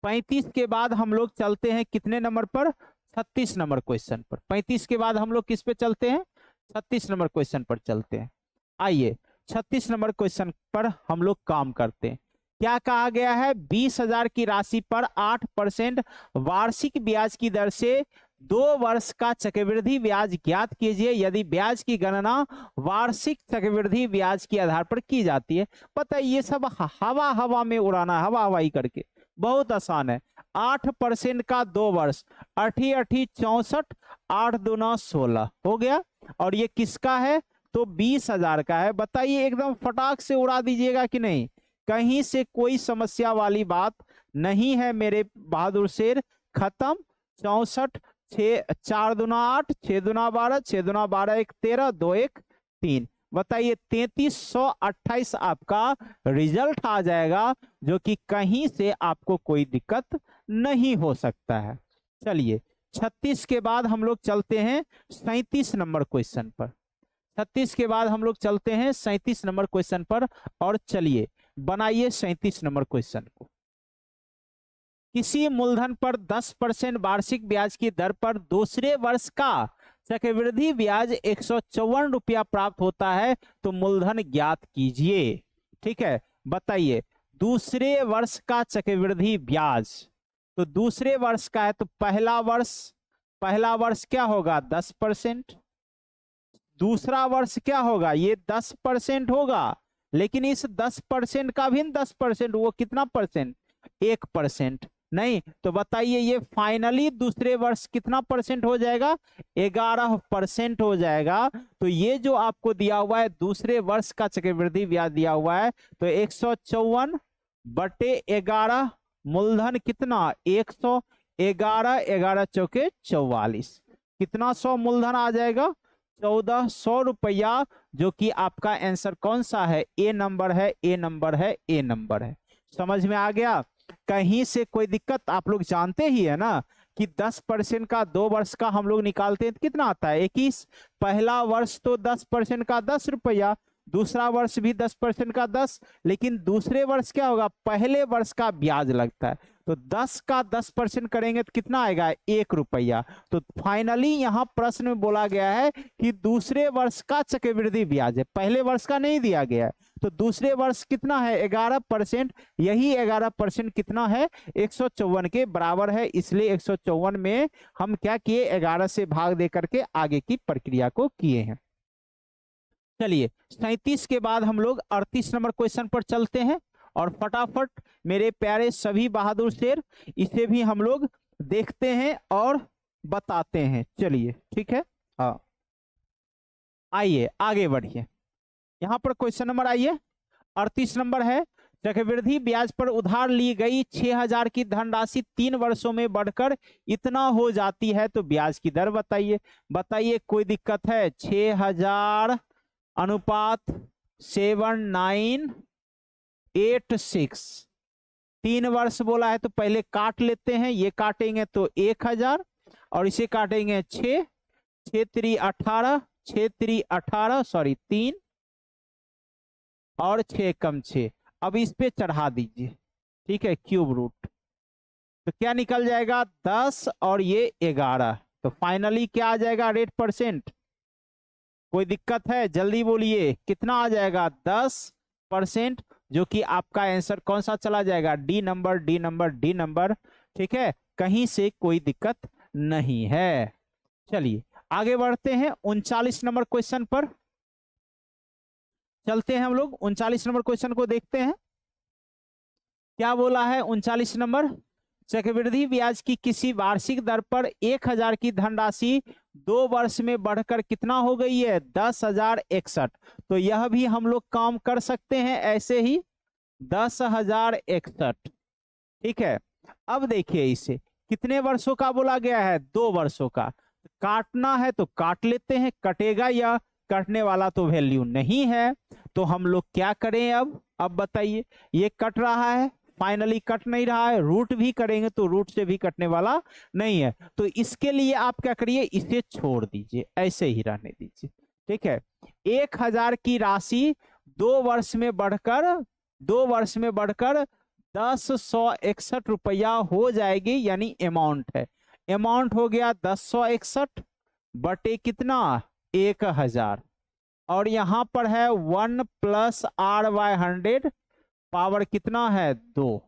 [SPEAKER 1] 35 के बाद हम लोग चलते हैं कितने नंबर पर, 36 नंबर क्वेश्चन पर। 35 के बाद हम लोग किस पे चलते हैं, 36 नंबर क्वेश्चन पर चलते हैं। आइए 36 नंबर क्वेश्चन पर हम लोग काम करते हैं। क्या कहा गया है, 20,000 की राशि पर 8% वार्षिक ब्याज की दर से 2 वर्ष का चक्रवृद्धि ब्याज ज्ञात कीजिए यदि ब्याज की गणना वार्षिक चक्रवृद्धि ब्याज के आधार पर की जाती है। पता है ये सब हवा हवा में उड़ाना, हवा हवाई करके, बहुत आसान है। 8% का 2 वर्ष, 8 8 64, 8 दूना 16 हो गया। और ये किसका है, तो 20,000 का है। बताइए एकदम फटाक से उड़ा दीजिएगा कि नहीं, कहीं से कोई समस्या वाली बात नहीं है मेरे बहादुर शेर। खत्म। 64, 4 दूना 8, 6 दूना 12, 6 दूना 12 1 13, 2 1 3। बताइए 3328 आपका रिजल्ट आ जाएगा, जो कि कहीं से आपको कोई दिक्कत नहीं हो सकता है। चलिए 36 के बाद हम लोग चलते हैं 37 नंबर क्वेश्चन पर। 36 के बाद हम लोग चलते हैं 37 नंबर क्वेश्चन पर। और चलिए बनाइए 37 नंबर क्वेश्चन को। किसी मूलधन पर 10% वार्षिक ब्याज की दर पर दूसरे वर्ष का चक्रवृद्धि ब्याज 154 रुपया प्राप्त होता है, तो मूलधन ज्ञात कीजिए। ठीक है, बताइए दूसरे वर्ष का चक्रवृद्धि ब्याज, तो दूसरे वर्ष का है तो पहला वर्ष क्या होगा, 10%। दूसरा वर्ष क्या होगा, ये 10% होगा। लेकिन इस 10% का भी 10%, वो कितना परसेंट, 1% नहीं। तो बताइए ये फाइनली दूसरे वर्ष कितना परसेंट हो जाएगा, 11% हो जाएगा। तो ये जो आपको दिया हुआ है दूसरे वर्ष का चक्रवृद्धि ब्याज दिया हुआ है, तो 154 बटे 11, मूलधन कितना 100, 11 11 चौके 44, कितना 100 मूलधन आ जाएगा, 1400 रुपया। जो कि आपका आंसर कौन सा है, ए नंबर है, ए नंबर है, ए नंबर है। समझ में आ गया, कहीं से कोई दिक्कत, आप लोग जानते ही है ना कि 10% का 2 वर्ष का हम लोग निकालते हैं तो कितना आता है, 21। पहला वर्ष तो 10% का 10 रुपया, दूसरा वर्ष भी 10% का 10, लेकिन दूसरे वर्ष क्या होगा, पहले वर्ष का ब्याज लगता है। तो 10 का 10% करेंगे तो कितना आएगा, 1 रुपया। तो फाइनली यहाँ प्रश्न में बोला गया है कि दूसरे वर्ष का चक्रवृद्धि ब्याज है, पहले वर्ष का नहीं दिया गया है। तो दूसरे वर्ष कितना है, 11%। यही 11% कितना है, 154 के बराबर है। इसलिए 154 में हम क्या किए, 11 से भाग दे करके आगे की प्रक्रिया को किए हैं। चलिए 37 के बाद हम लोग 38 नंबर क्वेश्चन पर चलते हैं। और फटाफट मेरे प्यारे सभी बहादुर शेर, इसे भी हम लोग देखते हैं और बताते हैं। चलिए ठीक है, हाँ आइए आगे बढ़िए। यहां पर क्वेश्चन नंबर आइए 38 नंबर है, चक्रवृद्धि ब्याज पर उधार ली गई 6,000 की धनराशि 3 वर्षों में बढ़कर इतना हो जाती है, तो ब्याज की दर बताइए। बताइए कोई दिक्कत है, 6,000 अनुपात 7986, 3 वर्ष बोला है तो पहले काट लेते हैं। ये काटेंगे तो 1000 और इसे काटेंगे 6, 6 3 18, 6 3 18 सॉरी 3 और 6 कम 6। अब इस पे चढ़ा दीजिए, ठीक है, क्यूब रूट। तो क्या निकल जाएगा, 10 और ये 11। तो फाइनली क्या आ जाएगा, रेट परसेंट। कोई दिक्कत है, जल्दी बोलिए कितना आ जाएगा, 10%। जो कि आपका आंसर कौन सा चला जाएगा, D number, D number, D number. ठीक है, कहीं से कोई दिक्कत नहीं है। चलिए आगे बढ़ते हैं 39 नंबर क्वेश्चन पर चलते हैं। हम लोग 39 नंबर क्वेश्चन को देखते हैं। क्या बोला है 39 नंबर, चक्रवृद्धि ब्याज की किसी वार्षिक दर पर 1000 की धनराशि 2 वर्ष में बढ़कर कितना हो गई है, 10,061। तो यह भी हम लोग काम कर सकते हैं ऐसे ही, 10,061। ठीक है, अब देखिए इसे कितने वर्षों का बोला गया है? 2 वर्षों का। काटना है तो काट लेते हैं, कटेगा या कटने वाला तो वैल्यू नहीं है, तो हम लोग क्या करें अब बताइए। ये कट रहा है, फाइनली कट नहीं रहा है, रूट भी करेंगे तो रूट से भी कटने वाला नहीं है, तो इसके लिए आप क्या करिए, इसे छोड़ दीजिए, ऐसे ही रहने दीजिए। ठीक है, 1000 की राशि 2 वर्ष में बढ़कर 10,161 रुपया हो जाएगी, यानी अमाउंट है। अमाउंट हो गया 10,161 बटे कितना, 1000, और यहां पर है 1 + r/100 पावर कितना है, 2।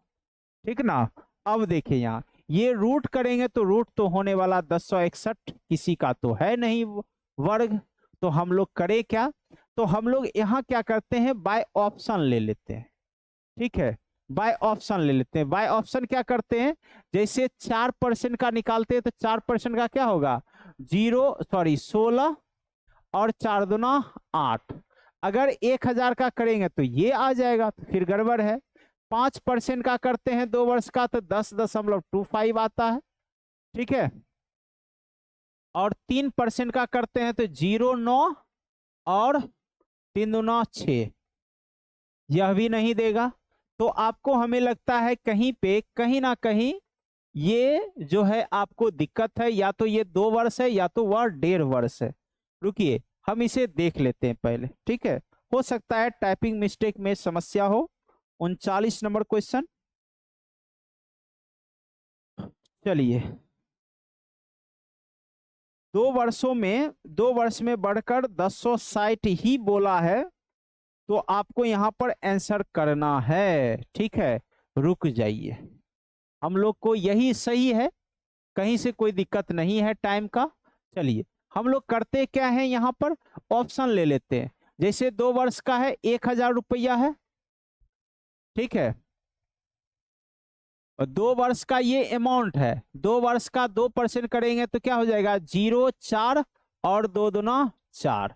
[SPEAKER 1] ठीक ना। अब देखिए यहाँ ये रूट करेंगे तो रूट तो होने वाला 10,161 किसी का तो है नहीं वर्ग, तो हम लोग करें क्या, तो हम लोग यहाँ क्या करते हैं, बाय ऑप्शन ले लेते हैं। ठीक है, बाय ऑप्शन ले लेते हैं। बाय ऑप्शन क्या करते हैं, जैसे 4% का निकालते हैं तो 4% का क्या होगा, 16 और 4 दूना 8। अगर 1000 का करेंगे तो ये आ जाएगा, तो फिर गड़बड़ है। 5% का करते हैं 2 वर्ष का तो 10.25 आता है। ठीक है, और 3% का करते हैं तो 0.9 और 3 दूना 6, यह भी नहीं देगा। तो आपको हमें लगता है कहीं पे कहीं ना कहीं ये जो है आपको दिक्कत है, या तो ये 2 वर्ष है या तो वह 1.5 वर्ष है। रुकिए हम इसे देख लेते हैं पहले। ठीक है, हो सकता है टाइपिंग मिस्टेक में समस्या हो। 39 नंबर क्वेश्चन, चलिए। 2 वर्ष में बढ़कर 1060 ही बोला है, तो आपको यहां पर आंसर करना है। ठीक है, रुक जाइए, हम लोग को यही सही है, कहीं से कोई दिक्कत नहीं है टाइम का। चलिए हम लोग करते क्या है, यहाँ पर ऑप्शन ले लेते हैं। जैसे 2 वर्ष का है 1000 रुपया है। ठीक है, 2 वर्ष का ये अमाउंट है, 2 वर्ष का 2% करेंगे तो क्या हो जाएगा, 0.4 और 2 दूना 4,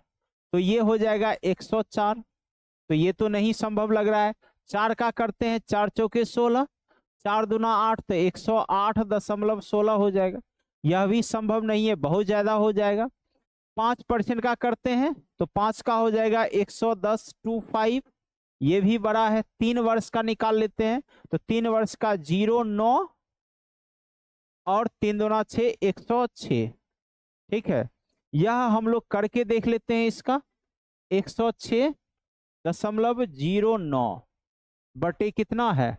[SPEAKER 1] तो ये हो जाएगा 104। तो ये तो नहीं संभव लग रहा है। 4 का करते हैं, 4 चौके 16, 4 दूना 8, तो 108.16 हो जाएगा, यह भी संभव नहीं है, बहुत ज्यादा हो जाएगा। 5% का करते हैं तो 5 का हो जाएगा 110.25, ये भी बड़ा है। 3 वर्ष का निकाल लेते हैं तो 3 वर्ष का 0.9 और 3 दूना 6, 106। ठीक है, यह हम लोग करके देख लेते हैं। इसका 106.09 बटे कितना है,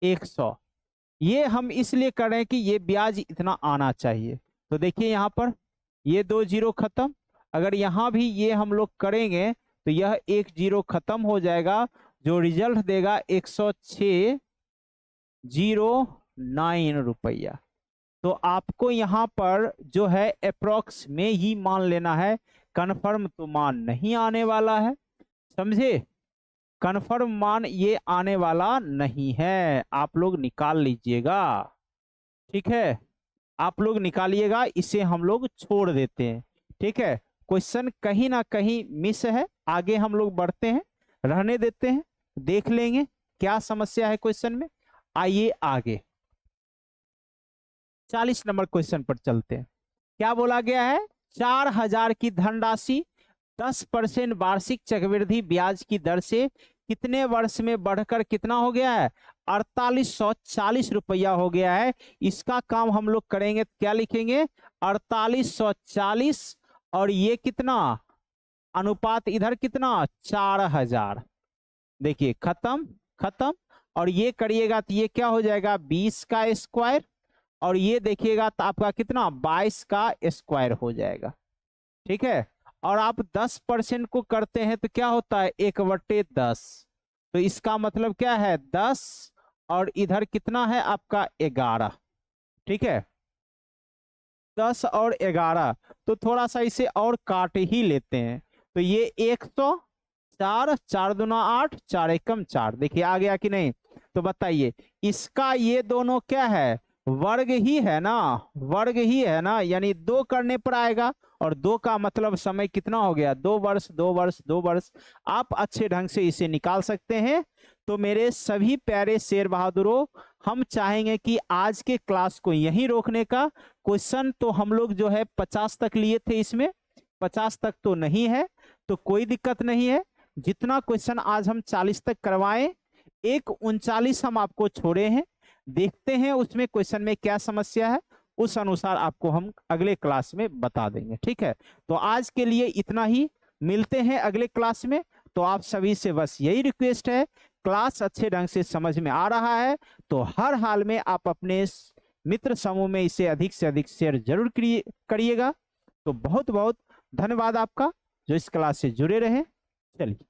[SPEAKER 1] 100। ये हम इसलिए कर रहे हैं कि ये ब्याज इतना आना चाहिए। तो देखिए यहाँ पर ये 2 जीरो खत्म, अगर यहाँ भी ये हम लोग करेंगे तो यह 1 जीरो खत्म हो जाएगा, जो रिजल्ट देगा 106.09 रुपया। तो आपको यहाँ पर जो है अप्रोक्स में ही मान लेना है, कन्फर्म तो मान नहीं आने वाला है, समझे। कन्फर्म मान ये आने वाला नहीं है, आप लोग निकाल लीजिएगा। ठीक है, आप लोग निकालिएगा, इसे हम लोग छोड़ देते हैं। ठीक है, क्वेश्चन कहीं ना कहीं मिस है, आगे हम लोग बढ़ते हैं, रहने देते हैं, देख लेंगे क्या समस्या है क्वेश्चन में। आइए आगे 40 नंबर क्वेश्चन पर चलते हैं। क्या बोला गया है, 4000 की धनराशि 10% वार्षिक चक्रवृद्धि ब्याज की दर से कितने वर्ष में बढ़कर कितना हो गया है, 4840 रुपया हो गया है। इसका काम हम लोग करेंगे, क्या लिखेंगे, 4840, और ये कितना अनुपात इधर कितना, 4000। देखिए खत्म खत्म, और ये करिएगा तो ये क्या हो जाएगा, 20 का स्क्वायर, और ये देखिएगा तो आपका कितना, 22 का स्क्वायर हो जाएगा। ठीक है, और आप 10% को करते हैं तो क्या होता है, 1/10, तो इसका मतलब क्या है 10, और इधर कितना है आपका 11। ठीक है, 10 और 11, तो थोड़ा सा इसे और काट ही लेते हैं, तो ये 104, 4 दूना 8, 4 एकम 4, देखिए आ गया कि नहीं। तो बताइए इसका ये दोनों क्या है, वर्ग ही है ना, वर्ग ही है ना, यानी 2 करने पर आएगा, और 2 का मतलब समय कितना हो गया, 2 वर्ष 2 वर्ष 2 वर्ष। आप अच्छे ढंग से इसे निकाल सकते हैं। तो मेरे सभी प्यारे शेर बहादुरों, हम चाहेंगे कि आज के क्लास को यहीं रोकने का। क्वेश्चन तो हम लोग जो है 50 तक लिए थे, इसमें 50 तक तो नहीं है, तो कोई दिक्कत नहीं है। जितना क्वेश्चन आज हम 40 तक करवाएं, एक 39 हम आपको छोड़े हैं, देखते हैं उसमें क्वेश्चन में क्या समस्या है, उस अनुसार आपको हम अगले क्लास में बता देंगे। ठीक है, तो आज के लिए इतना ही, मिलते हैं अगले क्लास में। तो आप सभी से बस यही रिक्वेस्ट है, क्लास अच्छे ढंग से समझ में आ रहा है तो हर हाल में आप अपने मित्र समूह में इसे अधिक से अधिक शेयर जरूर करिएगा। तो बहुत बहुत धन्यवाद आपका जो इस क्लास से जुड़े रहे। चलिए।